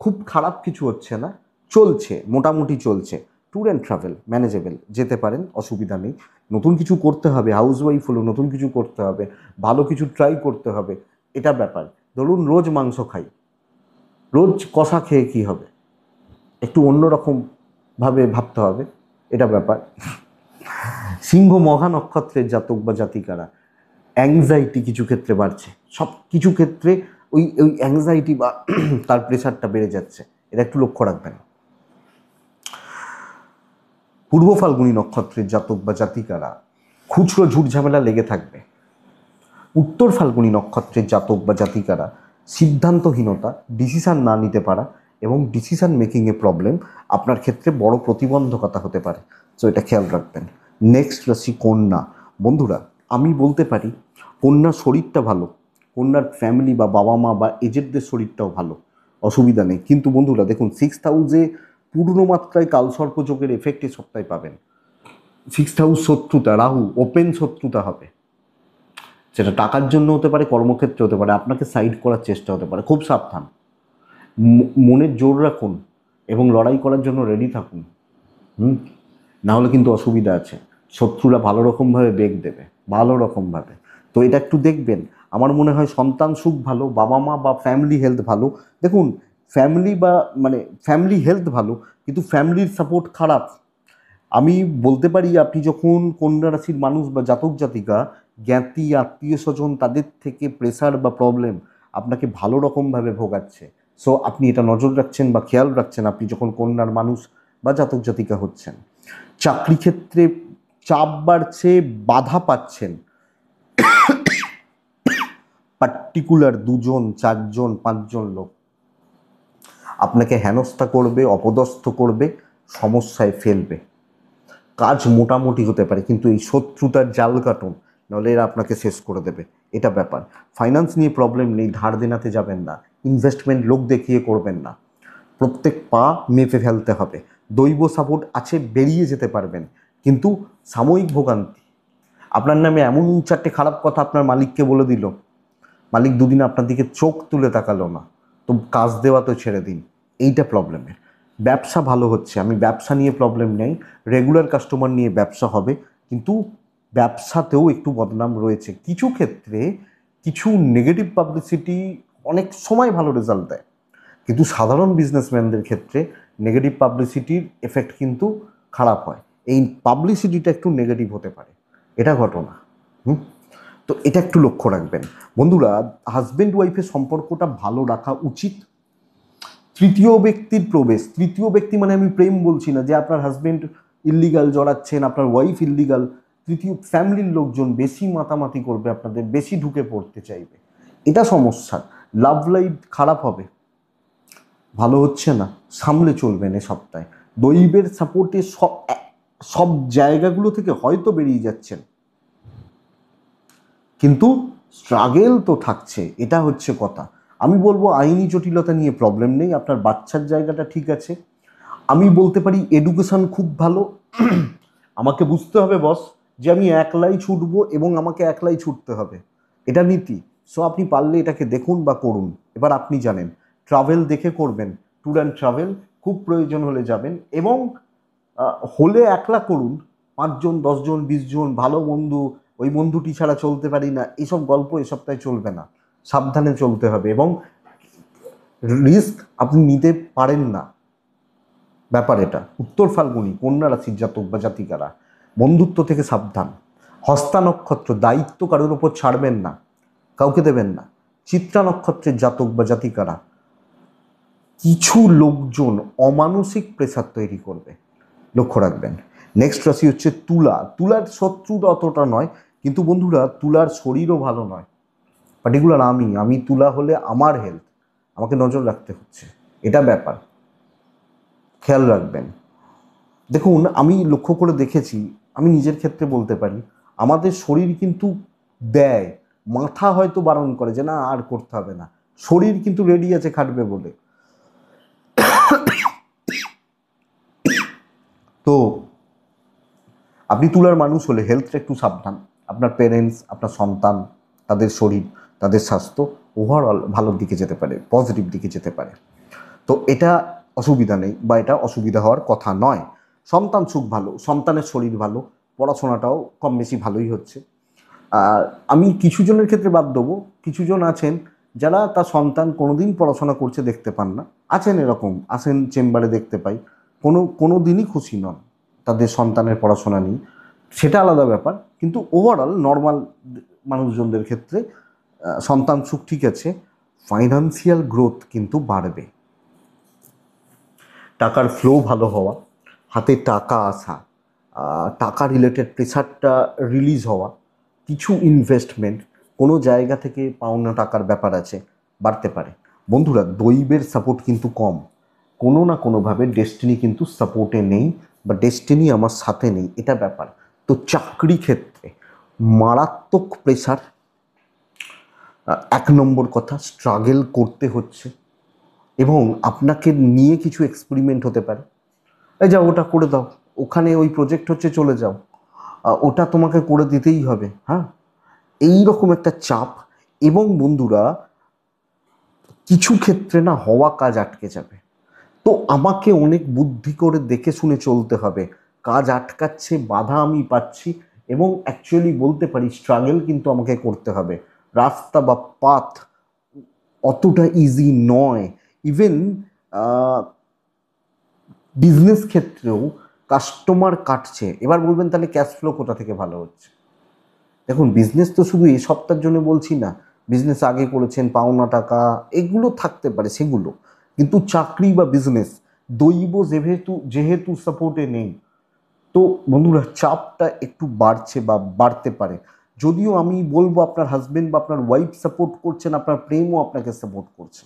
খুব খারাপ কিছু হচ্ছে না, চলছে, মোটামুটি চলছে। ট্যুর অ্যান্ড ট্রাভেল ম্যানেজেবল, যেতে পারেন, অসুবিধা নেই। নতুন কিছু করতে হবে, হাউস ওয়াইফ হলো নতুন কিছু করতে হবে, ভালো কিছু ট্রাই করতে হবে, এটা ব্যাপার। ধরুন রোজ মাংস খাই, রোজ কষা খেয়ে কী হবে, একটু অন্যরকমভাবে ভাবতে হবে, এটা ব্যাপার। সিংহ মহা নক্ষত্রের জাতক বা জাতিকারা, অ্যাংজাইটি কিছু ক্ষেত্রে বাড়ছে, সব কিছু ক্ষেত্রে ওই ওই অ্যাংজাইটি বা তার প্রেশারটা বেড়ে যাচ্ছে, এটা একটু লক্ষ্য রাখবেন। পূর্ব ফাল্গুনী নক্ষত্রের জাতক বা জাতিকারা, খুচরো ঝুট ঝামেলা লেগে থাকবে। উত্তর ফাল্গুনী নক্ষত্রের জাতক বা জাতিকারা, সিদ্ধান্তহীনতা, ডিসিশান না নিতে পারা, এবং ডিসিশন মেকিংয়ে প্রবলেম আপনার ক্ষেত্রে বড় প্রতিবন্ধকতা হতে পারে। সো এটা খেয়াল রাখবেন। নেক্সট রাশি কন্যা। বন্ধুরা আমি বলতে পারি কন্যার শরীরটা ভালো, কন্যার ফ্যামিলি বা বাবা মা বা এজেডদের শরীরটাও ভালো, অসুবিধা নেই। কিন্তু বন্ধুরা দেখুন 6th হাউসে পূর্ণ মাত্রায় কালসর্পযোগের এফেক্ট এই সপ্তাহে পাবেন। 6th হাউস শত্রুতা, রাহু ওপেন শত্রুতা হবে, সেটা টাকার জন্য হতে পারে, কর্মক্ষেত্রে হতে পারে, আপনাকে সাইড করার চেষ্টা হতে পারে। খুব সাবধান, মনের জোর রাখুন এবং লড়াই করার জন্য রেডি থাকুন। না হলে কিন্তু অসুবিধা আছে, শত্রুরা ভালো রকমভাবে বেগ দেবে, ভালো রকমভাবে। তো এটা একটু দেখবেন। আমার মনে হয় সন্তান সুখ ভালো, বাবা মা বা ফ্যামিলি হেলথ ভালো। দেখুন ফ্যামিলি বা ফ্যামিলি হেলথ ভালো, কিন্তু ফ্যামিলির সাপোর্ট খারাপ। আমি বলতে পারি আপনি যখন কন্যা রাশির মানুষ বা জাতক জাতিকা, জ্ঞাতি আত্মীয় স্বজন তাদের থেকে প্রেসার বা প্রবলেম আপনাকে ভালো রকমভাবে ভোগাচ্ছে। সো আপনি এটা নজর রাখছেন বা খেয়াল রাখছেন আপনি যখন কন্যার মানুষ বা জাতক জাতিকা হচ্ছেন। চাকরি ক্ষেত্রে চাপ বাড়ছে, বাধা পাচ্ছেন, পার্টিকুলার 2জন 4জন 5জন লোক আপনাকে হেনস্থা করবে, অপদস্থ করবে, সমস্যায় ফেলবে। কাজ মোটামুটি হতে পারে, কিন্তু এই শত্রুতার জাল কাটুন, নাহলে এরা আপনাকে শেষ করে দেবে, এটা ব্যাপার। ফাইন্যান্স নিয়ে প্রবলেম নেই, ধার দেনাতে যাবেন না, ইনভেস্টমেন্ট লোক দেখিয়ে করবেন না, প্রত্যেক পা মেপে ফেলতে হবে। দৈব সাপোর্ট আছে, বেরিয়ে যেতে পারবেন, কিন্তু সাময়িক ভোগান্তি। আপনার নামে এমন 4টে খারাপ কথা আপনার মালিককে বলে দিল, মালিক দুদিন আপনার দিকে চোখ তুলে তাকালো না, তো কাজ দেওয়া তো ছেড়ে দিন, এইটা প্রবলেমের। ব্যবসা ভালো হচ্ছে, আমি ব্যবসা নিয়ে প্রবলেম নেই, রেগুলার কাস্টমার নিয়ে ব্যবসা হবে, কিন্তু ব্যবসাতেও একটু বদনাম রয়েছে। কিছু ক্ষেত্রে কিছু নেগেটিভ পাবলিসিটি অনেক সময় ভালো রেজাল্ট দেয়, কিন্তু সাধারণ বিজনেসম্যানদের ক্ষেত্রে নেগেটিভ পাবলিসিটির এফেক্ট কিন্তু খারাপ হয়। এই পাবলিসিটিটা একটু নেগেটিভ হতে পারে, এটা ঘটনা। তো এটা একটু লক্ষ্য রাখবেন। বন্ধুরা হাজব্যান্ড ওয়াইফের সম্পর্কটা ভালো রাখা উচিত। তৃতীয় ব্যক্তির প্রবেশ, তৃতীয় ব্যক্তি মানে আমি প্রেম বলছি না, যে আপনার হাজব্যান্ড ইল্লিগাল জড়াচ্ছেন, আপনার ওয়াইফ ইল্লিগাল, তৃতীয় ফ্যামিলির লোকজন বেশি মাতামাতি করবে, আপনাদের বেশি ঢুকে পড়তে চাইবে, এটা সমস্যা। লাভ লাইফ খারাপ হবে, ভালো হচ্ছে না, সামলে চলবেন এ সপ্তাহে। দৈবের সাপোর্টে সব জায়গাগুলো থেকে হয়তো বেরিয়ে যাচ্ছেন, কিন্তু স্ট্রাগেল তো থাকছে, এটা হচ্ছে কথা। আমি বলবো আইনি জটিলতা নিয়ে প্রবলেম নেই, আপনার বাচ্চার জায়গাটা ঠিক আছে। আমি বলতে পারি এডুকেশন খুব ভালো। আমাকে বুঝতে হবে বস যে আমি একলাই ছুটবো এবং আমাকে একলাই ছুটতে হবে, এটা নীতি। সো আপনি পারলে এটাকে দেখুন বা করুন। এবার আপনি জানেন ট্রাভেল দেখে করবেন, ট্যুর অ্যান্ড ট্রাভেল খুব প্রয়োজন হলে যাবেন, এবং হলে একলা করুন। 5জন 10জন 20জন ভালো বন্ধু, ওই বন্ধুটি ছাড়া চলতে পারি না, এইসব গল্প এ সপ্তাহে চলবে না, সাবধানে চলতে হবে, এবং রিস্ক আপনি নিতে পারেন না, ব্যাপার এটা। উত্তর ফাল্গুনি কন্যা রাশির জাতক বা জাতিকারা বন্ধুত্ব থেকে সাবধান। হস্তা নক্ষত্র, দায়িত্ব কারোর ওপর ছাড়বেন না, কাউকে দেবেন না। চিত্রা নক্ষত্রের জাতক বা জাতিকারা কিছু লোকজন অমানসিক প্রেসার তৈরি করবে, লক্ষ্য রাখবেন। নেক্সট রাশি হচ্ছে তুলা। তুলার শত্রুতা অতটা নয়, কিন্তু বন্ধুরা তুলার শরীরও ভালো নয়। পার্টিকুলার আমি তুলা হলে আমার হেলথ আমাকে নজর রাখতে হচ্ছে, এটা ব্যাপার, খেয়াল রাখবেন। দেখুন আমি লক্ষ্য করে দেখেছি, আমি নিজের ক্ষেত্রে বলতে পারি, আমাদের শরীর কিন্তু দেয়, মাথা হয়তো বারণ করে যে না আর করতে হবে না, শরীর কিন্তু রেডি আছে খাটবে বলে। তো আপনি তুলার মানুষ হলে হেলথটা একটু সাবধান। আপনার পেরেন্টস, আপনার সন্তান, তাদের শরীর, তাদের স্বাস্থ্য ওভারঅল ভালোর দিকে যেতে পারে, পজিটিভ দিকে যেতে পারে। তো এটা অসুবিধা নেই বা এটা অসুবিধা হওয়ার কথা নয়। সন্তান সুখ ভালো, সন্তানের শরীর ভালো, পড়াশোনাটাও কম বেশি ভালোই হচ্ছে। আর আমি কিছু জনের ক্ষেত্রে বাদ দেবো, কিছুজন আছেন যারা তার সন্তান কোনোদিন পড়াশোনা করছে দেখতে পান না, আছেন এরকম, আসেন চেম্বারে দেখতে পাই, কোনো দিনই খুশি নন তাদের সন্তানের পড়াশোনা নিয়ে, সেটা আলাদা ব্যাপার। কিন্তু ওভারঅল নর্মাল মানুষজনদের ক্ষেত্রে সন্তান সুখ ঠিক আছে, ফাইন্যান্সিয়াল গ্রোথ কিন্তু বাড়বে, টাকার ফ্লো ভালো হওয়া, হাতে টাকা আসা, টাকা রিলেটেড প্রেশারটা রিলিজ হওয়া, কিছু ইনভেস্টমেন্ট, কোনো জায়গা থেকে পাওনা টাকার ব্যাপার আছে, বাড়তে পারে। বন্ধুরা দৈবের সাপোর্ট কিন্তু কম, কোনো না কোনোভাবে ডেস্টিনি কিন্তু সাপোর্টে নেই বা ডেস্টিনি আমার সাথে নেই, এটা ব্যাপার। তো চাকরি ক্ষেত্রে মারাত্মক প্রেশার, এক নম্বর কথা স্ট্রাগল করতে হচ্ছে, এবং আপনাকে নিয়ে কিছু এক্সপেরিমেন্ট হতে পারে। এই যাও ওটা করে দাও, ওখানে ওই প্রজেক্ট হচ্ছে চলে যাও, ওটা তোমাকে করে দিতেই হবে, হ্যাঁ, এই রকম একটা চাপ। এবং বন্ধুরা, কিছু ক্ষেত্রে না হওয়া কাজ আটকে যাবে, তো আমাকে অনেক বুদ্ধি করে দেখে শুনে চলতে হবে। কাজ আটকাচ্ছে, বাধা আমি পাচ্ছি, এবং অ্যাকচুয়ালি বলতে পারি স্ট্রাগল কিন্তু আমাকে করতে হবে। রাস্তা বা পাথ অতটা ইজি নয়। ইভেন বিজনেস ক্ষেত্রেও কাস্টমার কাটছে। এবার বলবেন তাহলে ক্যাশ ফ্লো কোথা থেকে ভালো হচ্ছে? দেখুন, বিজনেস তো শুধু এই সপ্তাহের জন্য বলছি না, বিজনেস আগে করেছেন, পাওনা টাকা এগুলো থাকতে পারে সেগুলো, কিন্তু চাকরি বা বিজনেস দৈব যেহেতু যেহেতু সাপোর্টে নেই, তো বন্ধুরা চাপটা একটু বাড়ছে বা বাড়তে পারে। যদিও আমি বলবো আপনার হাজবেন্ড বা আপনার ওয়াইফ সাপোর্ট করছেন, আপনার প্রেমও আপনাকে সাপোর্ট করছে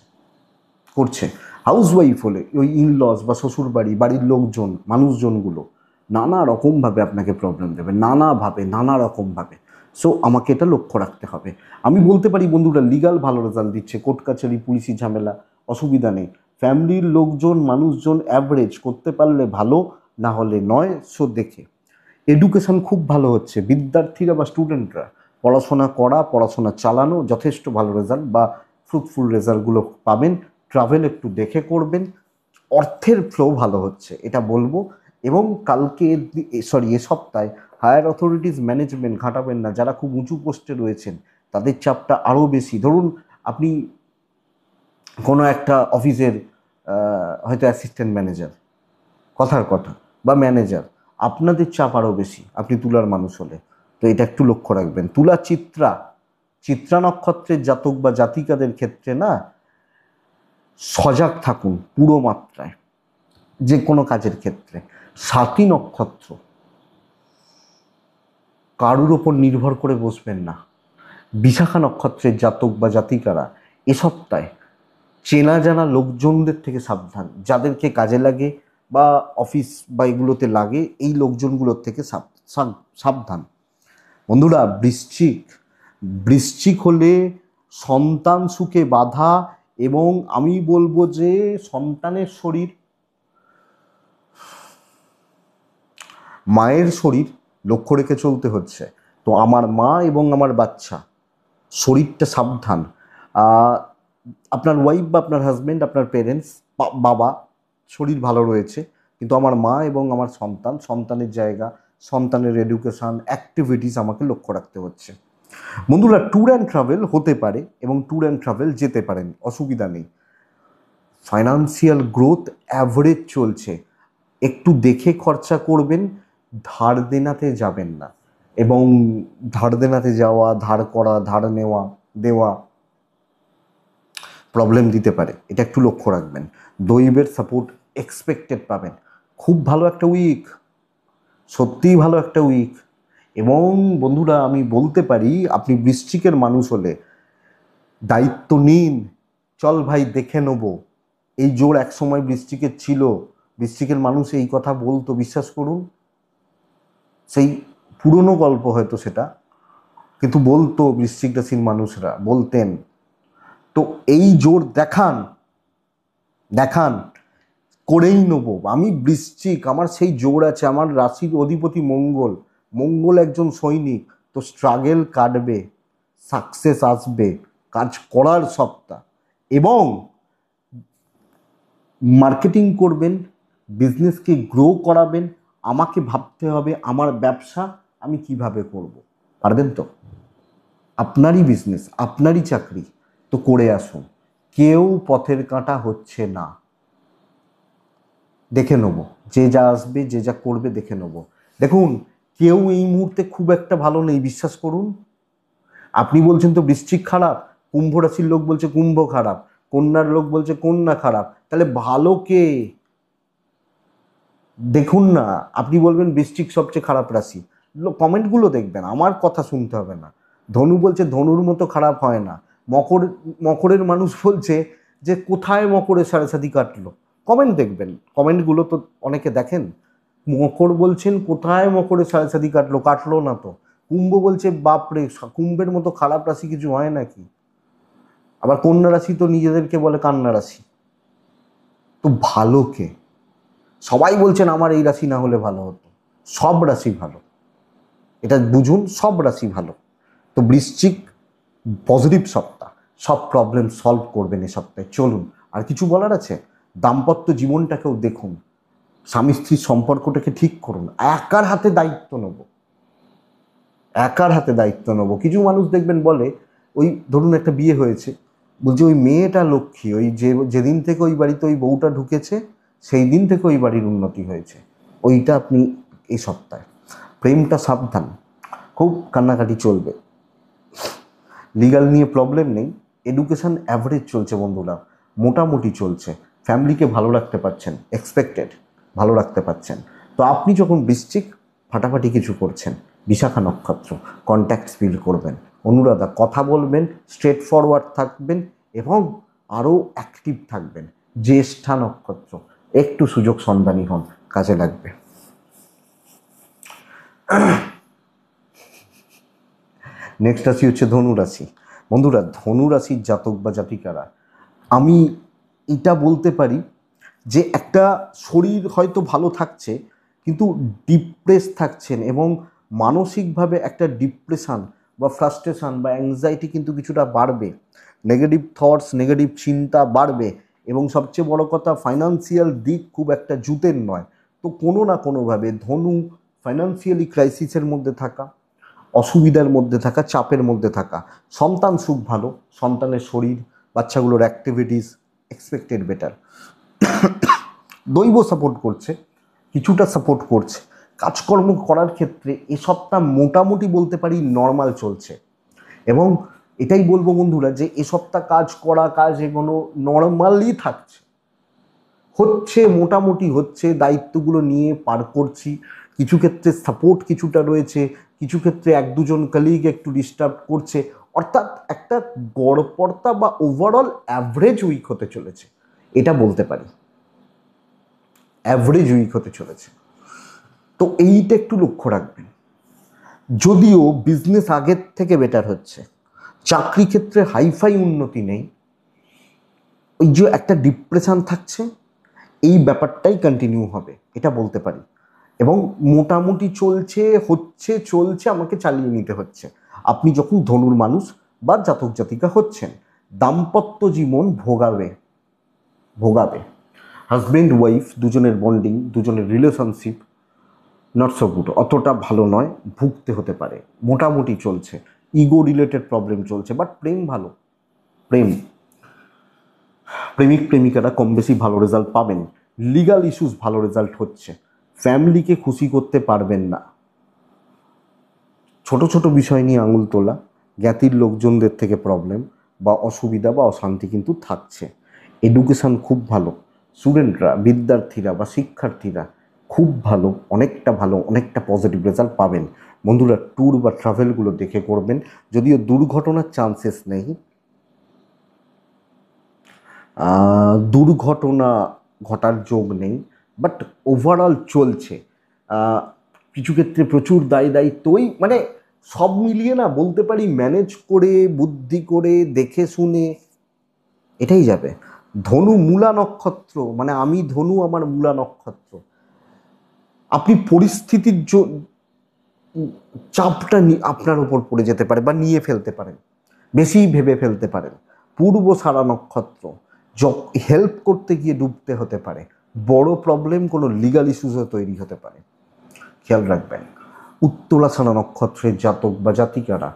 করছে হাউস ওয়াইফ হলে ওই ইনলস বা শ্বশুর বাড়ি, বাড়ির লোকজন, মানুষজনগুলো নানা রকমভাবে আপনাকে প্রবলেম দেবে, নানাভাবে, নানা রকমভাবে। সো আমাকে এটা লক্ষ্য রাখতে হবে। আমি বলতে পারি বন্ধুরা, লিগাল ভালো রেজাল্ট দিচ্ছে, কোর্ট কাছারি, পুলিশি ঝামেলা, অসুবিধা নেই। ফ্যামিলির লোকজন, মানুষজন অ্যাভারেজ করতে পারলে ভালো, না হলে নয়। সো দেখে এডুকেশন খুব ভালো হচ্ছে, বিদ্যার্থীরা বা স্টুডেন্টরা পড়াশোনা করা, পড়াশোনা চালানো, যথেষ্ট ভালো রেজাল্ট বা ফ্রুটফুল রেজাল্টগুলো পাবেন। ট্রাভেল একটু দেখে করবেন। অর্থের ফ্লো ভালো হচ্ছে এটা বলবো। এবং কালকে এ সপ্তাহে হায়ার অথরিটিস ম্যানেজমেন্ট ঘাটাবেন না, যারা খুব উঁচু পোস্টে রয়েছেন তাদের চাপটা আরও বেশি। ধরুন আপনি কোনো একটা অফিসের হয়তো অ্যাসিস্ট্যান্ট ম্যানেজার, কথার কথা, বা ম্যানেজার, আপনাদের চাপ আরও বেশি আপনি তুলার মানুষ হলে। তো এটা একটু লক্ষ্য রাখবেন। তুলা চিত্রা নক্ষত্রের জাতক বা জাতিকাদের ক্ষেত্রে না সজাগ থাকুন পুরো মাত্রায় যে কোনো কাজের ক্ষেত্রে। সাতী নক্ষত্র, কারুর ওপর নির্ভর করে বসবেন না। বিশাখা নক্ষত্রের জাতক বা জাতিকারা এ সপ্তাহে চেনা জানা লোকজনদের থেকে সাবধান, যাদেরকে কাজে লাগে বা অফিস বা এগুলোতে লাগে, এই লোকজনগুলোর থেকে সাবধান। বন্ধুরা বৃশ্চিক হলে সন্তান সুখে বাধা, এবং আমি বলবো যে সন্তানের শরীর, মায়ের শরীর লক্ষ্য রেখে চলতে হচ্ছে। তো আমার মা এবং আমার বাচ্চা শরীরটা সাবধান। আপনার ওয়াইফ বা আপনার হাজব্যান্ড, আপনার পেরেন্টস, বাবা শরীর ভালো রয়েছে, কিন্তু আমার মা এবং আমার সন্তানের জায়গা, সন্তানের এডুকেশান, অ্যাক্টিভিটিস আমাকে লক্ষ্য রাখতে হচ্ছে। বন্ধুরা ট্যুর অ্যান্ড ট্রাভেল হতে পারে এবং ট্যুর অ্যান্ড ট্রাভেল যেতে পারেন, অসুবিধা নেই। ফাইন্যান্সিয়াল গ্রোথ অ্যাভারেজ চলছে, একটু দেখে খরচা করবেন, ধার দেনাতে যাবেন না। এবং ধার দেনাতে যাওয়া, ধার করা, ধার নেওয়া দেওয়া প্রবলেম দিতে পারে, এটা একটু লক্ষ্য রাখবেন। দৈবের সাপোর্ট এক্সপেক্টেড পাবেন। খুব ভালো একটা উইক, সত্যিই ভালো একটা উইক। এবং বন্ধুরা আমি বলতে পারি, আপনি বৃশ্চিকের মানুষ হলে দায়িত্ব নিন। চল ভাই দেখে নেবো, এই জোর একসময় বৃশ্চিকের ছিল, বৃশ্চিকের মানুষ এই কথা বলতো, বিশ্বাস করুন, সেই পুরনো গল্প হয়তো সেটা, কিন্তু বলতো বৃশ্চিক রাশির মানুষরা বলতেন। তো এই জোর দেখান দেখান, করেই নেবো। আমি বৃশ্চিক, আমার সেই জোর আছে, আমার রাশির অধিপতি মঙ্গল, মঙ্গল একজন সৈনিক। তো স্ট্রাগল কাটবে, সাকসেস আসবে, কাজ করার সত্তা। এবং মার্কেটিং করবেন, বিজনেসকে গ্রো করাবেন। আমাকে ভাবতে হবে আমার ব্যবসা আমি কিভাবে করব। পারবেন তো? আপনারই বিজনেস, আপনারই চাকরি, তো করে আসুন। কেউ পথের কাঁটা হচ্ছে না, দেখে নেব, যে যা আসবে, যে যা করবে দেখে নেব। দেখুন, কেউ এই মুহূর্তে খুব একটা ভালো নেই, বিশ্বাস করুন। আপনি বলছেন তো বৃশ্চিক খারাপ, কুম্ভ রাশির লোক বলছে কুম্ভ খারাপ, কন্যার লোক বলছে কন্যা খারাপ, তাহলে ভালো কে? দেখুন না, আপনি বলবেন বৃশ্চিক সবচেয়ে খারাপ রাশি, কমেন্টগুলো দেখবেন, আমার কথা শুনতে হবে না। ধনু বলছে ধনুর মতো খারাপ হয় না। মকরের মানুষ বলছে যে কোথায় মকরের সাড়ে সাথী কাটলো, কমেন্ট দেখবেন, কমেন্টগুলো তো অনেকে দেখেন। মকর বলছেন কোথায় মকরে সাড়ে সাতি কাটলো, কাটলো না তো। কুম্ভ বলছে বাপরে কুম্ভের মতো খারাপ রাশি কিছু হয় নাকি। আবার কন্যা রাশি তো নিজেদেরকে বলে কান্না রাশি। তো ভালো কে? সবাই বলছেন আমার এই রাশি না হলে ভালো হতো। সব রাশি ভালো, এটা বুঝুন, সব রাশি ভালো। তো বৃশ্চিক পজিটিভ সপ্তাহ, সব প্রবলেম সলভ করবেন এই সপ্তাহে। চলুন, আর কিছু বলার আছে? দাম্পত্য জীবনটাকেও দেখুন, স্বামী স্ত্রীর সম্পর্কটাকে ঠিক করুন। একার হাতে দায়িত্ব নেব, একার হাতে দায়িত্ব নেব। কিছু মানুষ দেখবেন বলে, ওই ধরুন একটা বিয়ে হয়েছে, বলছে ওই মেয়েটা লক্ষ্মী, ওই যেদিন থেকে ওই বাড়িতে ওই বউটা ঢুকেছে সেই দিন থেকে ওই বাড়ির উন্নতি হয়েছে। ওইটা আপনি এই সপ্তাহে। প্রেমটা সাবধান, খুব কান্নাকাটি চলবে। লিগাল নিয়ে প্রবলেম নেই। এডুকেশন অ্যাভারেজ চলছে বন্ধুরা, মোটামুটি চলছে। ফ্যামিলিকে ভালো রাখতে পারছেন, এক্সপেক্টেড ভালো রাখতে পারছেন। তো আপনি যখন বৃশ্চিক ফাটাফাটি কিছু করছেন, বিশাখা নক্ষত্র কন্ট্যাক্টস বিল্ড করবেন, অনুরাধা কথা বলবেন, স্ট্রেট ফরওয়ার্ড থাকবেন এবং আরও অ্যাক্টিভ থাকবেন। জ্যেষ্ঠা নক্ষত্র একটু সুযোগ সন্ধানী হন, কাজে লাগবে। নেক্সট রাশি হচ্ছে ধনু রাশি। বন্ধুরা, ধনু রাশির জাতক বা জাতিকারা, আমি এটা বলতে পারি যে একটা শরীর হয়তো ভালো থাকছে কিন্তু ডিপ্রেস থাকছেন এবং মানসিকভাবে একটা ডিপ্রেশান বা ফ্রাস্ট্রেশন বা অ্যাংজাইটি কিন্তু কিছুটা বাড়বে। নেগেটিভ থটস, নেগেটিভ চিন্তা বাড়বে এবং সবচেয়ে বড় কথা ফাইন্যান্সিয়াল দিক খুব একটা জুতের নয়। তো কোনো না কোনোভাবে ধনু ফাইন্যান্সিয়ালি ক্রাইসিসের মধ্যে থাকা, অসুবিধার মধ্যে থাকা, চাপের মধ্যে থাকা। সন্তান সুখ ভালো, সন্তানের শরীর, বাচ্চাগুলোর অ্যাক্টিভিটিস এক্সপেক্টেড বেটার। দৈব সাপোর্ট করছে, কিছুটা সাপোর্ট করছে। কাজকর্ম করার ক্ষেত্রে এ সপ্তাহ মোটামুটি বলতে পারি নর্মাল চলছে এবং এটাই বলবো বন্ধুরা যে এ সপ্তাহ কাজ করা, কাজ এগোনো নর্মালি থাকছে, হচ্ছে, মোটামুটি হচ্ছে। দায়িত্বগুলো নিয়ে পার করছি। কিছু ক্ষেত্রে সাপোর্ট কিছুটা রয়েছে, কিছু ক্ষেত্রে এক দুজন কলিগ একটু ডিস্টার্ব করছে। অর্থাৎ একটা গড়পড়তা বা ওভারঅল অ্যাভারেজ উইক হতে চলেছে, এটা বলতে পারি। অ্যাভারেজ উইক হতে চলেছে, তো এইটা একটু লক্ষ্য রাখবেন। যদিও বিজনেস আগের থেকে বেটার হচ্ছে, চাকরি ক্ষেত্রে হাইফাই উন্নতি নেই, ওই যে একটা ডিপ্রেশন থাকছে, এই ব্যাপারটাই কন্টিনিউ হবে, এটা বলতে পারি। এবং মোটামুটি চলছে, হচ্ছে, চলছে, আমাকে চালিয়ে নিতে হচ্ছে। আপনি যখন ধনুর মানুষ বা জাতক জাতিকা হচ্ছেন, দাম্পত্য জীবন ভোগাবে, ভোগাবে। হাজব্যান্ড ওয়াইফ দুজনের বন্ডিং, দুজনের রিলেশনশিপ নট সো গুড, অতটা ভালো নয়, ভুগতে হতে পারে। মোটামুটি চলছে, ইগো রিলেটেড প্রবলেম চলছে, বাট প্রেম ভালো। প্রেমিক প্রেমিকারা কম বেশি ভালো রেজাল্ট পাবেন। লিগাল ইস্যুস ভালো রেজাল্ট হচ্ছে। ফ্যামিলিকে খুশি করতে পারবেন না, ছোট ছোট বিষয় নিয়ে আঙুল তোলা, জ্ঞাতির লোকজনদের থেকে প্রবলেম বা অসুবিধা বা অশান্তি কিন্তু থাকছে। এডুকেশান খুব ভালো, স্টুডেন্টরা, বিদ্যার্থীরা বা শিক্ষার্থীরা খুব ভালো, অনেকটা ভালো, অনেকটা পজিটিভ রেজাল্ট পাবেন। বন্ধুরা, ট্যুর বা ট্রাভেলগুলো দেখে করবেন, যদিও দুর্ঘটনার চান্সেস নেই, দুর্ঘটনা ঘটার যোগ নেই, বাট ওভারঅল চলছে। কিছু ক্ষেত্রে প্রচুর দায়িত্বই, মানে সব মিলিয়ে না বলতে পারি ম্যানেজ করে, বুদ্ধি করে, দেখে শুনে এটাই যাবে। ধনু মূলা নক্ষত্র, মানে আমি ধনু, আমার মূলা নক্ষত্র। আপনি পরিস্থিতির চাপটা আপনার উপর পড়ে যেতে পারে বা নিয়ে ফেলতে পারেন, বেশি ভেবে ফেলতে পারেন। পূর্ব সারা নক্ষত্র, হেল্প করতে গিয়ে ডুবতে হতে পারে, বড় প্রবলেম কোনো লিগাল ইস্যুসও তৈরি হতে পারে, খেয়াল রাখবেন। উত্তরা সারা নক্ষত্রের জাতক বা জাতিকারা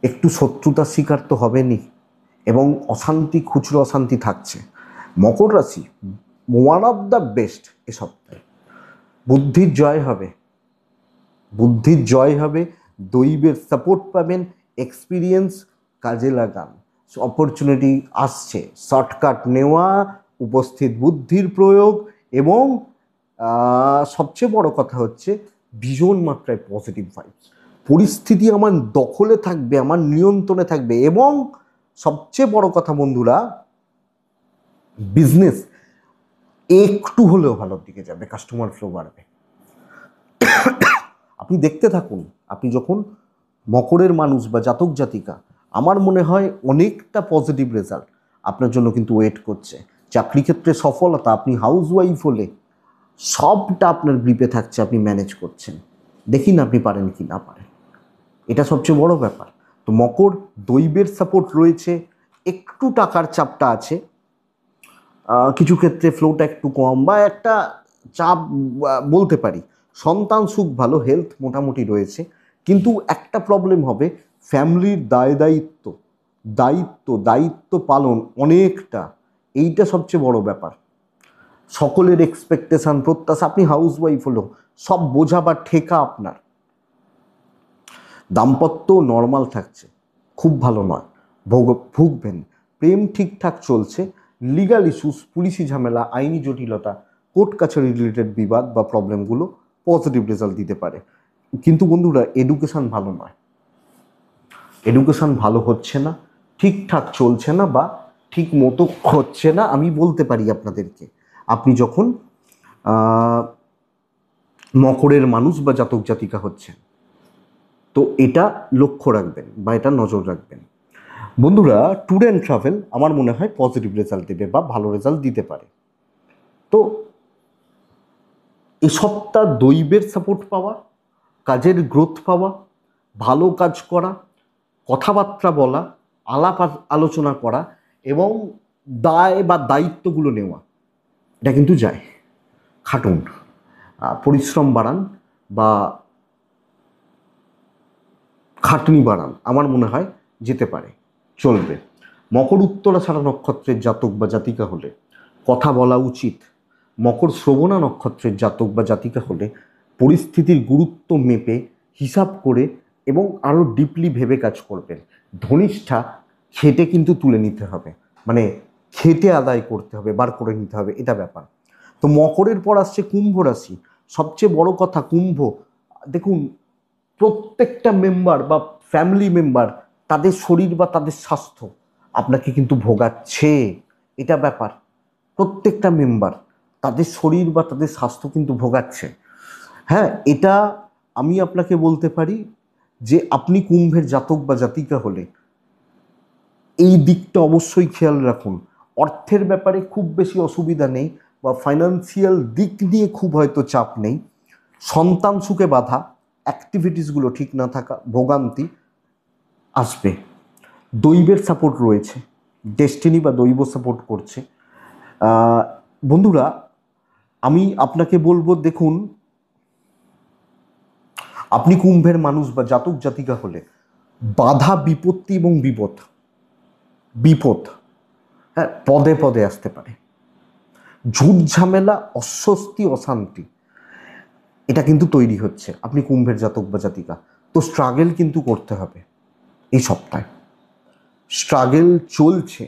একটু শত্রুতার শিকার তো হবেনই এবং অশান্তি, খুচরো অশান্তি থাকছে। মকর রাশি ওয়ান অফ দ্য বেস্ট এ সপ্তাহে। বুদ্ধির জয় হবে, বুদ্ধির জয় হবে, দৈবের সাপোর্ট পাবেন, এক্সপিরিয়েন্স কাজে লাগান। অপরচুনিটি আসছে, শর্টকাট নেওয়া, উপস্থিত বুদ্ধির প্রয়োগ এবং সবচেয়ে বড় কথা হচ্ছে ভীষণ মাত্রায় পজিটিভ ভাইবস। পরিস্থিতি আমার দখলে থাকবে, আমার নিয়ন্ত্রণে থাকবে এবং সবচেয়ে বড় কথা বন্ধুরা, বিজনেস একটু হলেও ভালোর দিকে যাবে, কাস্টমার ফ্লো বাড়বে। আপনি দেখতে থাকুন, আপনি যখন মকরের মানুষ বা জাতক জাতিকা, আমার মনে হয় অনেকটা পজিটিভ রেজাল্ট আপনার জন্য কিন্তু ওয়েট করছে। চাকরি ক্ষেত্রে সফলতা, আপনি হাউস ওয়াইফ হলে সবটা আপনার গ্রিপে থাকছে, আপনি ম্যানেজ করছেন। দেখি না আপনি পারেন কি না পারেন, এটা সবচেয়ে বড় ব্যাপার। তো মকর, দৈবের সাপোর্ট রয়েছে, একটু টাকার চাপটা আছে, কিছু ক্ষেত্রে ফ্লোটা একটু কম বা একটা চাপ বলতে পারি। সন্তান সুখ ভালো, হেলথ মোটামুটি রয়েছে, কিন্তু একটা প্রবলেম হবে, ফ্যামিলির দায়িত্ব দায়িত্ব দায়িত্ব পালন অনেকটা, এইটা সবচেয়ে বড় ব্যাপার। সকলের এক্সপেকটেশন প্রত্যাশা, আপনি হাউস ওয়াইফ হলো সব বোঝা বা ঠেকা আপনার। দাম্পত্য নর্মাল থাকছে, খুব ভালো নয়, ভুগবেন। প্রেম ঠিকঠাক চলছে, লিগাল ইস্যুস, পুলিশি ঝামেলা, আইনি জটিলতা, কোর্ট কাছারি রিলেটেড বিবাদ বা প্রবলেমগুলো পজিটিভ রেজাল্ট দিতে পারে। কিন্তু বন্ধুরা, এডুকেশান ভালো নয়, এডুকেশান ভালো হচ্ছে না, ঠিকঠাক চলছে না বা ঠিক মতো হচ্ছে না। আমি বলতে পারি আপনাদেরকে, আপনি যখন মকরের মানুষ বা জাতক জাতিকা হচ্ছেন, তো এটা লক্ষ্য রাখবেন বা এটা নজর রাখবেন। বন্ধুরা, ট্যুর অ্যান্ড ট্রাভেল আমার মনে হয় পজিটিভ রেজাল্ট দেবে বা ভালো রেজাল্ট দিতে পারে। তো এই সপ্তাহ দৈবের সাপোর্ট পাওয়া, কাজের গ্রোথ পাওয়া, ভালো কাজ করা, কথাবার্তা বলা, আলাপ আলোচনা করা এবং দায় বা দায়িত্বগুলো নেওয়া, এটা কিন্তু যায়। খাটুন, পরিশ্রম বাড়ান বা খাটনি বাড়ান, আমার মনে হয় যেতে পারে, চলবে। মকর উত্তরাষাঢ়া নক্ষত্রের জাতক বা জাতিকা হলে কথা বলা উচিত। মকর শ্রবণা নক্ষত্রের জাতক বা জাতিকা হলে পরিস্থিতির গুরুত্ব মেপে, হিসাব করে এবং আরও ডিপলি ভেবে কাজ করবেন। ধনিষ্ঠা, খেটে কিন্তু তুলে নিতে হবে, মানে খেটে আদায় করতে হবে, বার করে নিতে হবে, এটা ব্যাপার। তো মকরের পর আসছে কুম্ভ রাশি। সবচেয়ে বড় কথা, কুম্ভ, দেখুন, প্রত্যেকটা মেম্বার বা ফ্যামিলি মেম্বার, তাদের শরীর বা তাদের স্বাস্থ্য আপনাকে কিন্তু ভোগাচ্ছে, এটা ব্যাপার। প্রত্যেকটা মেম্বার তাদের শরীর বা তাদের স্বাস্থ্য কিন্তু ভোগাচ্ছে। হ্যাঁ, এটা আমি আপনাকে বলতে পারি যে আপনি কুম্ভের জাতক বা জাতিকা হলে এই দিকটা অবশ্যই খেয়াল রাখুন। অর্থের ব্যাপারে খুব বেশি অসুবিধা নেই বা ফাইন্যান্সিয়াল দিক নিয়ে খুব হয়তো চাপ নেই। সন্তান সুখে বাধা, অ্যাক্টিভিটিসগুলো ঠিক না থাকা, ভোগান্তি আসবে। দৈবের সাপোর্ট রয়েছে, ডেস্টিনি বা দৈব সাপোর্ট করছে। বন্ধুরা, আমি আপনাকে বলবো, দেখুন, আপনি কুম্ভের মানুষ বা জাতক জাতিকা হলে বাধা, বিপত্তি এবং বিপদ, হ্যাঁ, পদে পদে আসতে পারে। ঝুট ঝামেলা, অস্বস্তি, অশান্তি, এটা কিন্তু তৈরি হচ্ছে। আপনি কুম্ভের জাতক বা জাতিকা, তো স্ট্রাগল কিন্তু করতে হবে এই সপ্তাহে। স্ট্রাগল চলছে,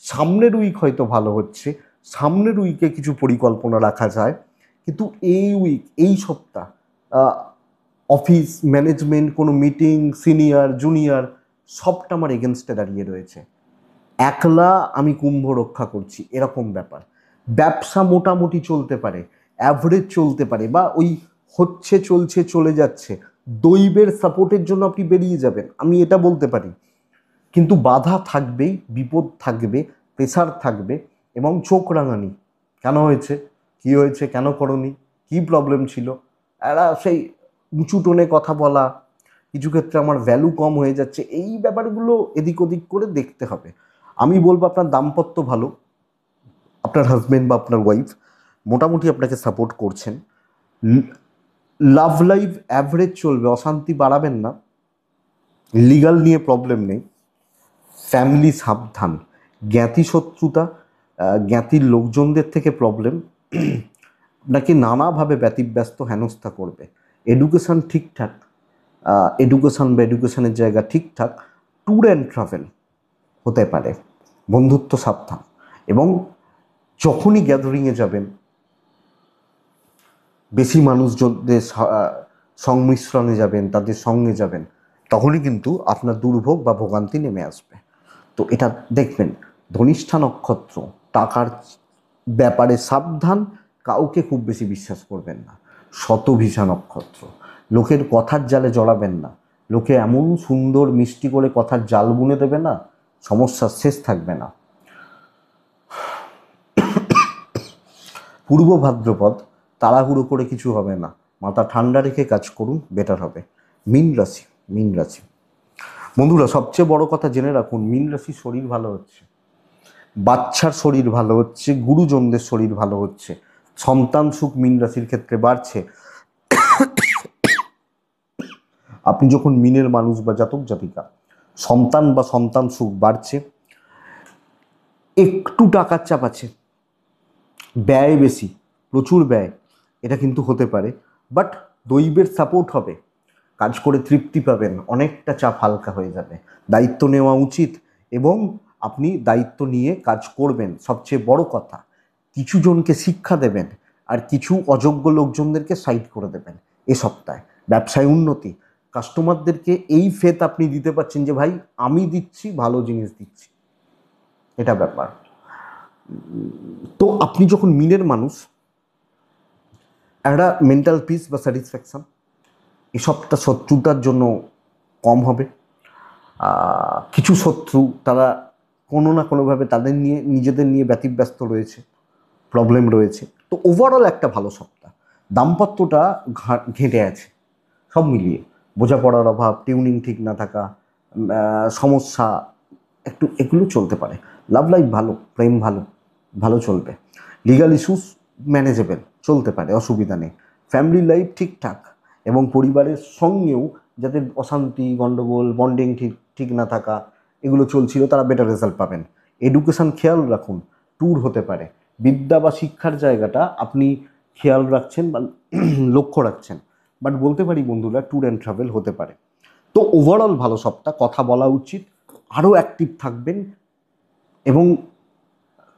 সামনের উইক হয়তো ভালো হচ্ছে, সামনের উইকে কিছু পরিকল্পনা রাখা যায়, কিন্তু এই উইক, এই সপ্তাহ অফিস ম্যানেজমেন্ট, কোনো মিটিং, সিনিয়র জুনিয়র, সবটা আমার এগেনস্টে দাঁড়িয়ে রয়েছে। একলা আমি কুম্ভ রক্ষা করছি, এরকম ব্যাপার। ব্যবসা মোটামুটি চলতে পারে, অ্যাভারেজ চলতে পারে বা ওই হচ্ছে, চলছে, চলে যাচ্ছে। দৈবের সাপোর্টের জন্য আপনি বেরিয়ে যাবেন, আমি এটা বলতে পারি। কিন্তু বাধা থাকবেই, বিপদ থাকবে, প্রেসার থাকবে এবং চোখ রাঙানি, কেন হয়েছে, কি হয়েছে, কেন করনি, কি প্রবলেম ছিল, এরা সেই উঁচু টোনে কথা বলা, কিছু ক্ষেত্রে আমার ভ্যালু কম হয়ে যাচ্ছে, এই ব্যাপারগুলো এদিক ওদিক করে দেখতে হবে। আমি বলবো আপনার দাম্পত্য ভালো, আপনার হাজব্যান্ড বা আপনার ওয়াইফ মোটামুটি আপনাকে সাপোর্ট করছেন। লাভ লাইফ অ্যাভারেজ চলবে, অশান্তি বাড়াবেন না, লিগাল নিয়ে প্রবলেম নেই। ফ্যামিলি সাবধান, জ্ঞাতি শত্রুতা, জ্ঞাতির লোকজনদের থেকে প্রবলেম, আপনাকে নানাভাবে ব্যতিব্যস্ত হেনস্থা করবে। এডুকেশান ঠিকঠাক, এডুকেশান বা এডুকেশানের জায়গা ঠিকঠাক। ট্যুর অ্যান্ড ট্রাভেল হতে পারে, বন্ধুত্ব সাবধান, এবং যখনই গ্যাদারিংয়ে যাবেন, বেশি মানুষজনদের সংমিশ্রণে যাবেন, তাদের সঙ্গে যাবেন, তখনই কিন্তু আপনার দুর্ভোগ বা ভোগান্তি নেমে আসবে। তো এটা দেখবেন। ধনিষ্ঠা নক্ষত্র, টাকার ব্যাপারে সাবধান, কাউকে খুব বেশি বিশ্বাস করবেন না। শতভিষা নক্ষত্র, লোকের কথার জালে জড়াবেন না। লোকে এমন সুন্দর মিষ্টি করে কথার জাল বুনে দেবে না, সমস্যার শেষ থাকবে না। পূর্ব ভাদ্রপদ, তাড়াহুড়ো করে কিছু হবে না, মাথা ঠান্ডা রেখে কাজ করুন, বেটার হবে। মীন রাশি, মীন রাশি বন্ধুরা, সবচেয়ে বড় কথা জেনে রাখুন, মীন রাশির শরীর ভালো হচ্ছে, বাচ্চার শরীর ভালো হচ্ছে, গুরুজনদের শরীর ভালো হচ্ছে, সন্তান সুখ মীন রাশির ক্ষেত্রে বাড়ছে। আপনি যখন মীনের মানুষ বা জাতক জাতিকা, সন্তান বা সন্তান সুখ বাড়ছে, একটু টাকার চাপ আছে, ব্যয় বেশি, প্রচুর ব্যয়, এটা কিন্তু হতে পারে, বাট দৈবের সাপোর্ট হবে, কাজ করে তৃপ্তি পাবেন, অনেকটা চাপ হালকা হয়ে যাবে। দায়িত্ব নেওয়া উচিত এবং আপনি দায়িত্ব নিয়ে কাজ করবেন। সবচেয়ে বড় কথা, কিছু জনকে শিক্ষা দেবেন আর কিছু অযোগ্য লোকজনদেরকে সাইড করে দেবেন। এ সপ্তাহে ব্যবসায় উন্নতি, কাস্টমারদেরকে এই ফেথ আপনি দিতে পারছেন যে ভাই আমি দিচ্ছি, ভালো জিনিস দিচ্ছি, এটা ব্যাপার। তো আপনি যখন মিনের মানুষ, একটা মেন্টাল পিস বা স্যাটিসফ্যাকশন এই সবটা শত্রুতার জন্য কম হবে। কিছু শত্রু তারা কোনো না কোনোভাবে তাদের নিয়ে নিজেদের নিয়ে ব্যতিব্যস্ত রয়েছে, প্রবলেম রয়েছে। তো ওভারঅল একটা ভালো সপ্তাহ। দাম্পত্যটা ঘেঁটে আছে সব মিলিয়ে, বোঝাপড়ার অভাব, টিউনিং ঠিক না থাকা, সমস্যা একটু এগুলো চলতে পারে। লাভ লাইফ ভালো, প্রেম ভালো, ভালো চলবে। লিগাল ইস্যুস ম্যানেজেবল, চলতে পারে, অসুবিধা নেই। ফ্যামিলি লাইফ ঠিকঠাক, এবং পরিবারের সঙ্গেও যাদের অশান্তি, গণ্ডগোল, বন্ডিং ঠিক ঠিক না থাকা এগুলো চলছিল, তারা বেটার রেজাল্ট পাবেন। এডুকেশান খেয়াল রাখুন, ট্যুর হতে পারে। বিদ্যা বা শিক্ষার জায়গাটা আপনি খেয়াল রাখছেন বা লক্ষ্য রাখছেন, বাট বলতে পারি বন্ধুরা ট্যুর অ্যান্ড ট্রাভেল হতে পারে। তো ওভারঅল ভালো সপ্তাহ, কথা বলা উচিত, আরও অ্যাক্টিভ থাকবেন এবং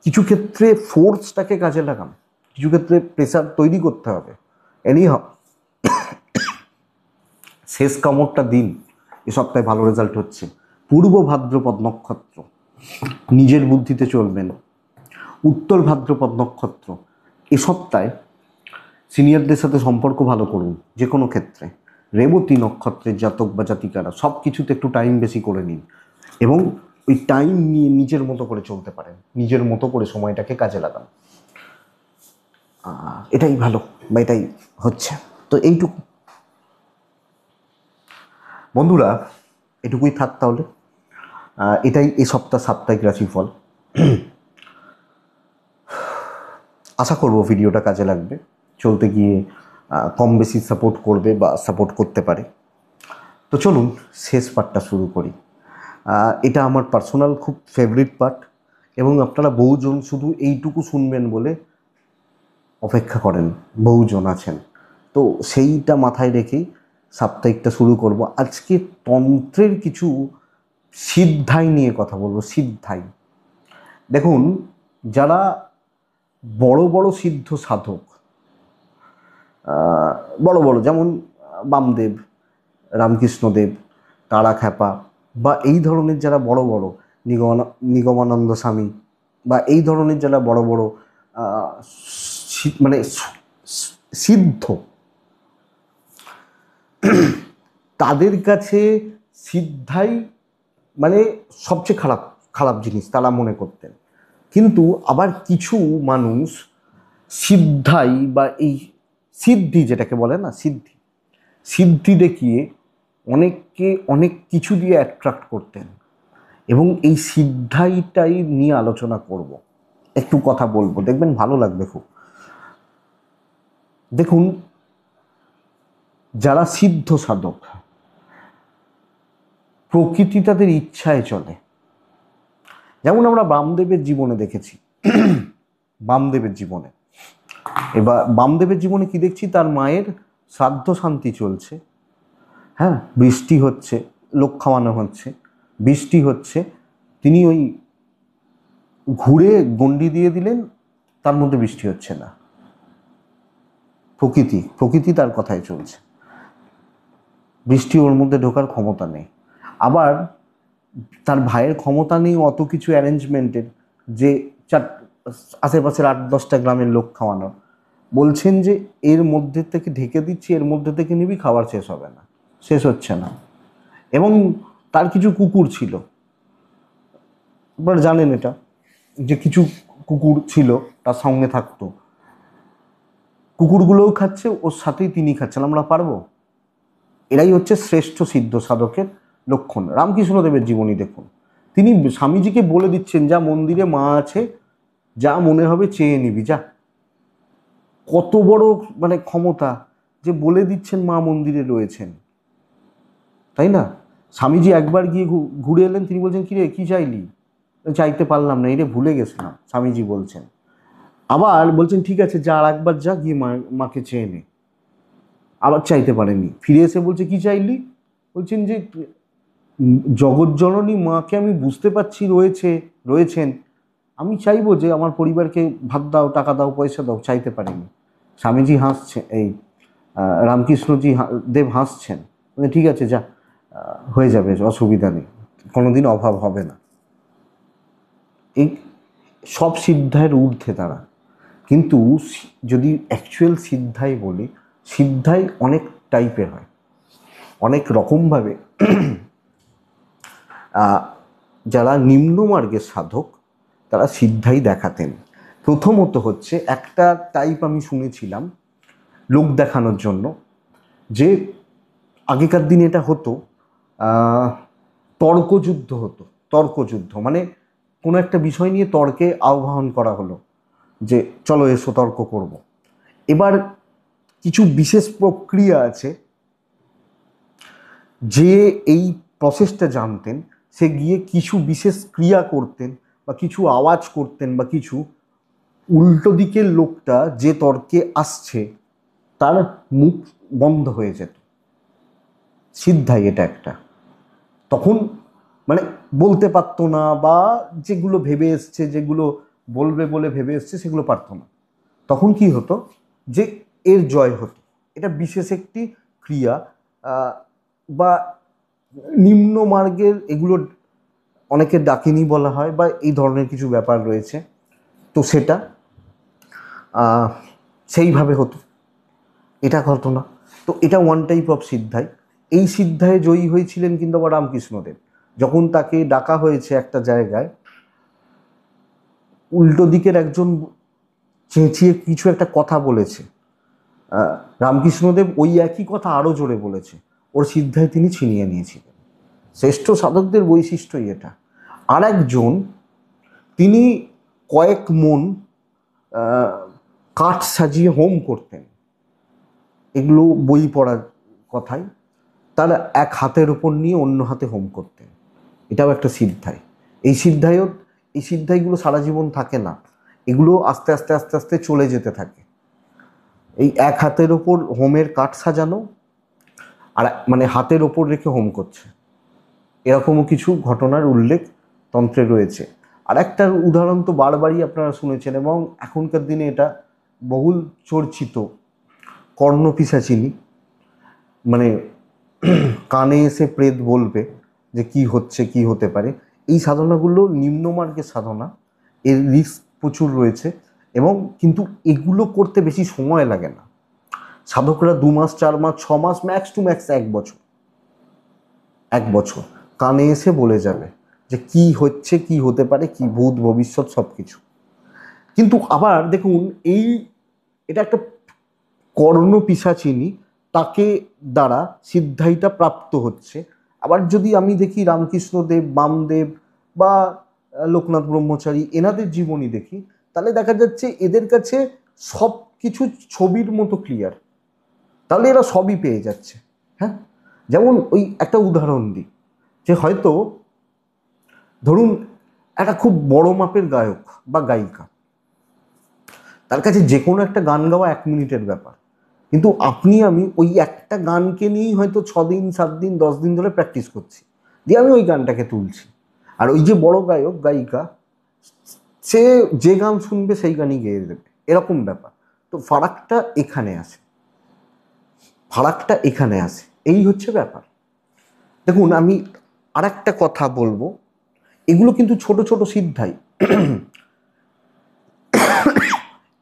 কিছু ক্ষেত্রে ফোর্সটাকে কাজে লাগান, কিছু ক্ষেত্রে প্রেশার তৈরি করতে হবে। এনিহাউ শেষ কামড়টা দিন, এ সপ্তাহে ভালো রেজাল্ট হচ্ছে। পূর্ব ভাদ্রপদ নক্ষত্র, নিজের বুদ্ধিতে চলবেন। উত্তর ভাদ্রপদ নক্ষত্র, এ সপ্তাহে সিনিয়রদের সাথে সম্পর্ক ভালো করুন যে কোনো ক্ষেত্রে। রেবতী নক্ষত্রের জাতক বা জাতিকারা সব কিছুতে একটু টাইম বেশি করে নিন এবং ওই টাইম নিয়ে নিজের মতো করে চলতে পারেন, নিজের মতো করে সময়টাকে কাজে লাগান। এটাই ভালো বা এটাই হচ্ছে। তো এইটুকু বন্ধুরা, এটুকুই থাক তাহলে। এটাই এই সাপ্তাহিক রাশিফল। আশা করব ভিডিওটা কাজে লাগবে, চলতে গিয়ে কম বেশি সাপোর্ট করবে বা সাপোর্ট করতে পারে। তো চলুন শেষ পার্টটা শুরু করি। এটা আমার পার্সোনাল খুব ফেভারিট পার্ট এবং আপনারা বহুজন শুধু এইটুকু শুনবেন বলে অপেক্ষা করেন, বহুজন আছেন। তো সেইটা মাথায় রেখেই সাপ্তাহিকটা শুরু করব। আজকে তন্ত্রের কিছু সিদ্ধাই নিয়ে কথা বলবো। সিদ্ধাই, দেখুন, যারা বড় বড় সিদ্ধ সাধক, বড় বড় যেমন বামদেব, রামকৃষ্ণদেব, তারাখ্যাপা বা এই ধরনের যারা বড় বড় নিগমানন্দ স্বামী বা এই ধরনের যারা বড় বড় মানে সিদ্ধ, তাদের কাছে সিদ্ধাই মানে সবচেয়ে খারাপ খারাপ জিনিস তারা মনে করতেন। কিন্তু আবার কিছু মানুষ সিদ্ধাই বা এই সিদ্ধি যেটাকে বলে না, সিদ্ধি সিদ্ধি দেখিয়ে অনেককে অনেক কিছু দিয়ে অ্যাট্রাক্ট করতেন এবং এই সিদ্ধাইটাই নিয়ে আলোচনা করব, একটু কথা বলবো, দেখবেন ভালো লাগবে খুব। দেখুন, যারা সিদ্ধ সাধক, প্রকৃতি তাদের ইচ্ছায় চলে। যেমন আমরা বামদেবের জীবনে দেখেছি, বামদেবের জীবনে এবার বামদেবের জীবনে কি দেখছি, তার মায়ের শ্রাদ্ধ শান্তি চলছে, হ্যাঁ, বৃষ্টি হচ্ছে, লোক খাওয়ানো হচ্ছে, বৃষ্টি হচ্ছে, তিনি ওই ঘুরে গন্ডি দিয়ে দিলেন, তার মধ্যে বৃষ্টি হচ্ছে না। প্রকৃতি তার কথায় চলছে, বৃষ্টি ওর মধ্যে ঢোকার ক্ষমতা নেই। আবার তার ভাইয়ের ক্ষমতা নেই অত কিছু অ্যারেঞ্জমেন্টের, যে আশেপাশের 8-10টা গ্রামের লোক খাওয়ানোর। বলছেন যে এর মধ্যে থেকে ঢেকে দিচ্ছি, এর মধ্যে থেকে নিবি, খাবার শেষ হবে না, শেষ হচ্ছে না। এবং তার কিছু কুকুর ছিল, আপনারা জানেন এটা, যে কিছু কুকুর ছিল তার সঙ্গে থাকতো, কুকুরগুলোও খাচ্ছে, ওর সাথেই তিনি খাচ্ছেন। আমরা পারবো? এরাই হচ্ছে শ্রেষ্ঠ সিদ্ধ সাধকের লক্ষণ। রামকৃষ্ণদেবের জীবনী দেখুন, তিনি স্বামীজিকে বলে দিচ্ছেন, যা মন্দিরে মা আছে, যা মনে হবে চেয়ে নিবি, যা। কত বড় মানে ক্ষমতা, যে বলে দিচ্ছেন মা মন্দিরে রয়েছেন, তাই না? স্বামীজি একবার গিয়ে ঘুরে এলেন, তিনি বলছেন, কিরে কি চাইলি? চাইতে পারলাম না, এটা ভুলে গেছিলাম, স্বামীজি বলছেন। আবার বলছেন, ঠিক আছে যা, আর একবার যা, গিয়ে মাকে চেয়ে নে। আবার চাইতে পারেনি, ফিরে এসে বলছে, কি চাইলি? বলছেন যে জগৎজননী মাকে আমি বুঝতে পারছি রয়েছেন, আমি চাইবো যে আমার পরিবারকে ভাত দাও, টাকা দাও, পয়সা দাও। চাইতে পারেনি। স্বামীজি হাসছে, এই রামকৃষ্ণজি দেব হাসছেন, ঠিক আছে যা, হয়ে যাবে, অসুবিধা নেই, কোনোদিন অভাব হবে না। এই সব সিদ্ধায়ের ঊর্ধ্বে তারা। কিন্তু যদি অ্যাকচুয়াল সিদ্ধাই বলি, সিদ্ধাই অনেক টাইপের হয়, অনেক রকমভাবে। যারা নিম্নমার্গের সাধক তারা সিদ্ধাই দেখাতেন। প্রথমত হচ্ছে একটা টাইপ আমি শুনেছিলাম লোক দেখানোর জন্য, যে আগেকার দিনে এটা হতো, তর্কযুদ্ধ হতো। তর্কযুদ্ধ মানে কোনো একটা বিষয় নিয়ে তর্কে আহ্বান করা হলো, যে চলো এসো তর্ক করব। এবার কিছু বিশেষ প্রক্রিয়া আছে, যে এই প্রসেসটা জানতেন সে গিয়ে কিছু বিশেষ ক্রিয়া করতেন, বা কিছু আওয়াজ করতেন, বা কিছু উল্টো দিকের লোকটা যে তর্কে আসছে তার মুখ বন্ধ হয়ে যেত। সিদ্ধাই এটা একটা। তখন মানে বলতে পারতো না, বা যেগুলো ভেবে এসছে, যেগুলো বলবে বলে ভেবে এসছে, সেগুলো পারতো না। তখন কি হতো, যে এর জয় হতো। এটা বিশেষ একটি ক্রিয়া, বা নিম্ন মার্গের, এগুলো অনেকে ডাকিনি বলা হয়, বা এই ধরনের কিছু ব্যাপার রয়েছে। তো সেটা সেইভাবে হতো, এটা ঘটনা। তো এটা ওয়ান টাইপ অফ সিদ্ধাই। এই সিদ্ধায় জয়ী হয়েছিলেন কিন্তু আবার রামকৃষ্ণদেব। যখন তাকে ডাকা হয়েছে একটা জায়গায়, উল্টো দিকের একজন চেঁচিয়ে কিছু একটা কথা বলেছে, রামকৃষ্ণদেব ওই একই কথা আরও জোরে বলেছে, ওর সিদ্ধায় তিনি ছিনিয়ে নিয়েছিলেন। শ্রেষ্ঠ সাধকদের বৈশিষ্ট্যই এটা। আর একজন, তিনি কয়েক মন কাঠ সাজিয়ে হোম করতেন, এগুলো বই পড়ার কথাই। তারা এক হাতের ওপর নিয়ে অন্য হাতে হোম করতেন, এটাও একটা সিদ্ধাই। এই সিদ্ধাইগুলো সারা জীবন থাকে না, এগুলো আস্তে আস্তে আস্তে আস্তে চলে যেতে থাকে। এই এক হাতের ওপর হোমের কাঠ সাজানো, আর মানে হাতের ওপর রেখে হোম করছে, এরকমও কিছু ঘটনার উল্লেখ তন্ত্রে রয়েছে। আর একটা উদাহরণ তো বারবারই আপনারা শুনেছেন, এবং এখনকার দিনে এটা বহুল চর্চিত, কর্ণপিশাচিনী। মানে কানে এসে প্রেত বলবে যে কি হচ্ছে, কি হতে পারে। এই সাধনাগুলো নিম্নমার্গের সাধনা, এর রিস্ক প্রচুর রয়েছে, এবং কিন্তু এগুলো করতে বেশি সময় লাগে না। সাধকরা 2 মাস, 4 মাস, 6 মাস, ম্যাক্স টু ম্যাক্স 1 বছর কানে এসে বলে যাবে যে কি হচ্ছে, কি হতে পারে, কি ভূত ভবিষ্যৎ সব কিছু। কিন্তু আবার দেখুন, এটা একটা কর্ণপিশাচিনী, তাকে দ্বারা সিদ্ধাইটা প্রাপ্ত হচ্ছে। আবার যদি আমি দেখি রামকৃষ্ণদেব, বামদেব, বা লোকনাথ ব্রহ্মচারী, এনাদের জীবনী দেখি, তাহলে দেখা যাচ্ছে এদের কাছে সব কিছু ছবির মতো ক্লিয়ার, তাহলে এরা সবই পেয়ে যাচ্ছে। হ্যাঁ, যেমন ওই একটা উদাহরণ দিই, যে হয়তো ধরুন একটা খুব বড় মাপের গায়ক বা গায়িকা, তার কাছে যে কোনো একটা গান গাওয়া 1 মিনিটের ব্যাপার, কিন্তু আপনি আমি ওই একটা গানকে নিয়েই হয়তো 6 দিন, 7 দিন, 10 দিন ধরে প্র্যাকটিস করছি, দিয়ে আমি ওই গানটাকে তুলছি। আর ওই যে বড় গায়ক গায়িকা, সে যে গান শুনবে সেই গানই গেয়ে দেবে, এরকম ব্যাপার। তো ফারাকটা এখানে আসে, এই হচ্ছে ব্যাপার। দেখুন, আমি আর একটা কথা বলবো, এগুলো কিন্তু ছোট ছোট সিদ্ধাই।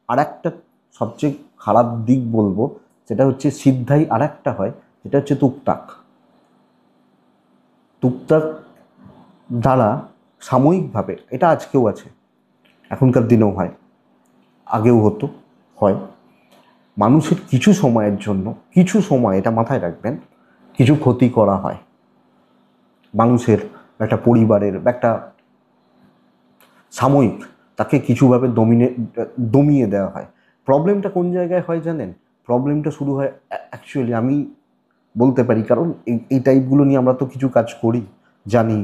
আর একটা সবচেয়ে খারাপ দিক বলবো, সেটা হচ্ছে সিদ্ধাই আর একটা হয়, যেটা হচ্ছে তুকতাক। তুকতাক দ্বারা সাময়িকভাবে, এটা আজকেও আছে, এখনকার দিনেও হয়, আগেও হতো, হয়, মানুষের কিছু সময়ের জন্য, কিছু সময়, এটা মাথায় রাখবেন, কিছু ক্ষতি করা হয় মানুষের, একটা পরিবারের, একটা সাময়িক, তাকে কিছুভাবে দমিয়ে দেওয়া হয়। প্রবলেমটা কোন জায়গায় হয় জানেন? প্রবলেমটা শুরু হয়, অ্যাকচুয়ালি আমি বলতে পারি, কারণ এই টাইপগুলো নিয়ে আমরা তো কিছু কাজ করি, জানি,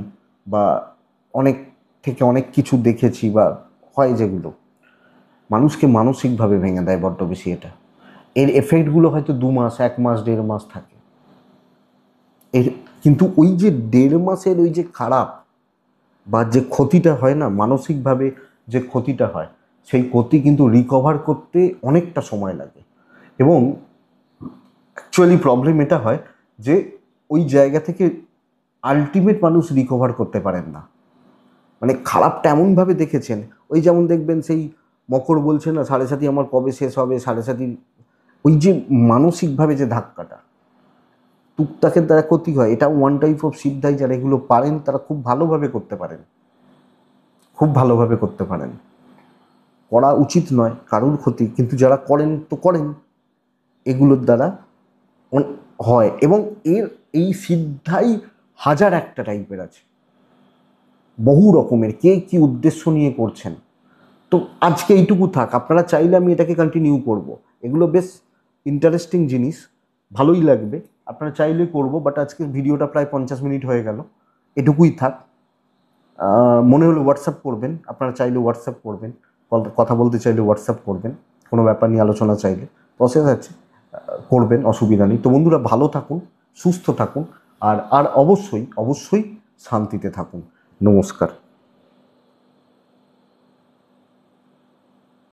বা অনেক থেকে অনেক কিছু দেখেছি, বা হয় যেগুলো মানুষকে মানসিকভাবে ভেঙে দেয় বড্ড বেশি। এর এফেক্টগুলো হয়তো 2 মাস, 1 মাস, 1.5 মাস থাকে। এর কিন্তু ওই যে 1.5 মাসের ওই যে খারাপ বা যে ক্ষতিটা হয় না, মানসিকভাবে যে ক্ষতিটা হয়, সেই ক্ষতি কিন্তু রিকভার করতে অনেকটা সময় লাগে। এবং অ্যাকচুয়ালি প্রবলেম এটা হয় যে ওই জায়গা থেকে আলটিমেট মানুষ রিকভার করতে পারেন না। মানে খারাপটা এমনভাবে দেখেছেন, ওই যেমন দেখবেন সেই মকর বলছে না, 7.5 আমার কবে শেষ হবে, 7.5, ওই যে মানসিকভাবে যে ধাক্কাটা, টুকটাকের দ্বারা ক্ষতি হয়। এটা ওয়ান টাইপ অফ সিদ্ধাই, যারা এগুলো পারেন তারা খুব ভালোভাবে করতে পারেন, খুব ভালোভাবে করতে পারেন। করা উচিত নয় কারুর ক্ষতি, কিন্তু যারা করেন তো করেন, এগুলোর দ্বারা হয়। এবং এই সিদ্ধাই হাজার একটা টাইপের আছে, বহু রকমের, কে কি উদ্দেশ্য নিয়ে করছেন। তো আজকে এইটুকু থাক, আপনারা চাইলে আমি এটাকে কন্টিনিউ করব, এগুলো বেশ ইন্টারেস্টিং জিনিস, ভালোই লাগবে, আপনারা চাইলে করব, বাট আজকের ভিডিওটা প্রায় 50 মিনিট হয়ে গেল, এটুকুই থাক। মনে হলে হোয়াটসঅ্যাপ করবেন, আপনারা চাইলে হোয়াটসঅ্যাপ করবেন, কথা বলতে চাইলে হোয়াটসঅ্যাপ করবেন, কোনো ব্যাপার নিয়ে আলোচনা চাইলে প্রসেস আছে, করবেন, অসুবিধা নেই। তো বন্ধুরা, ভালো থাকুন, সুস্থ থাকুন, আর অবশ্যই অবশ্যই শান্তিতে থাকুন। নমস্কার।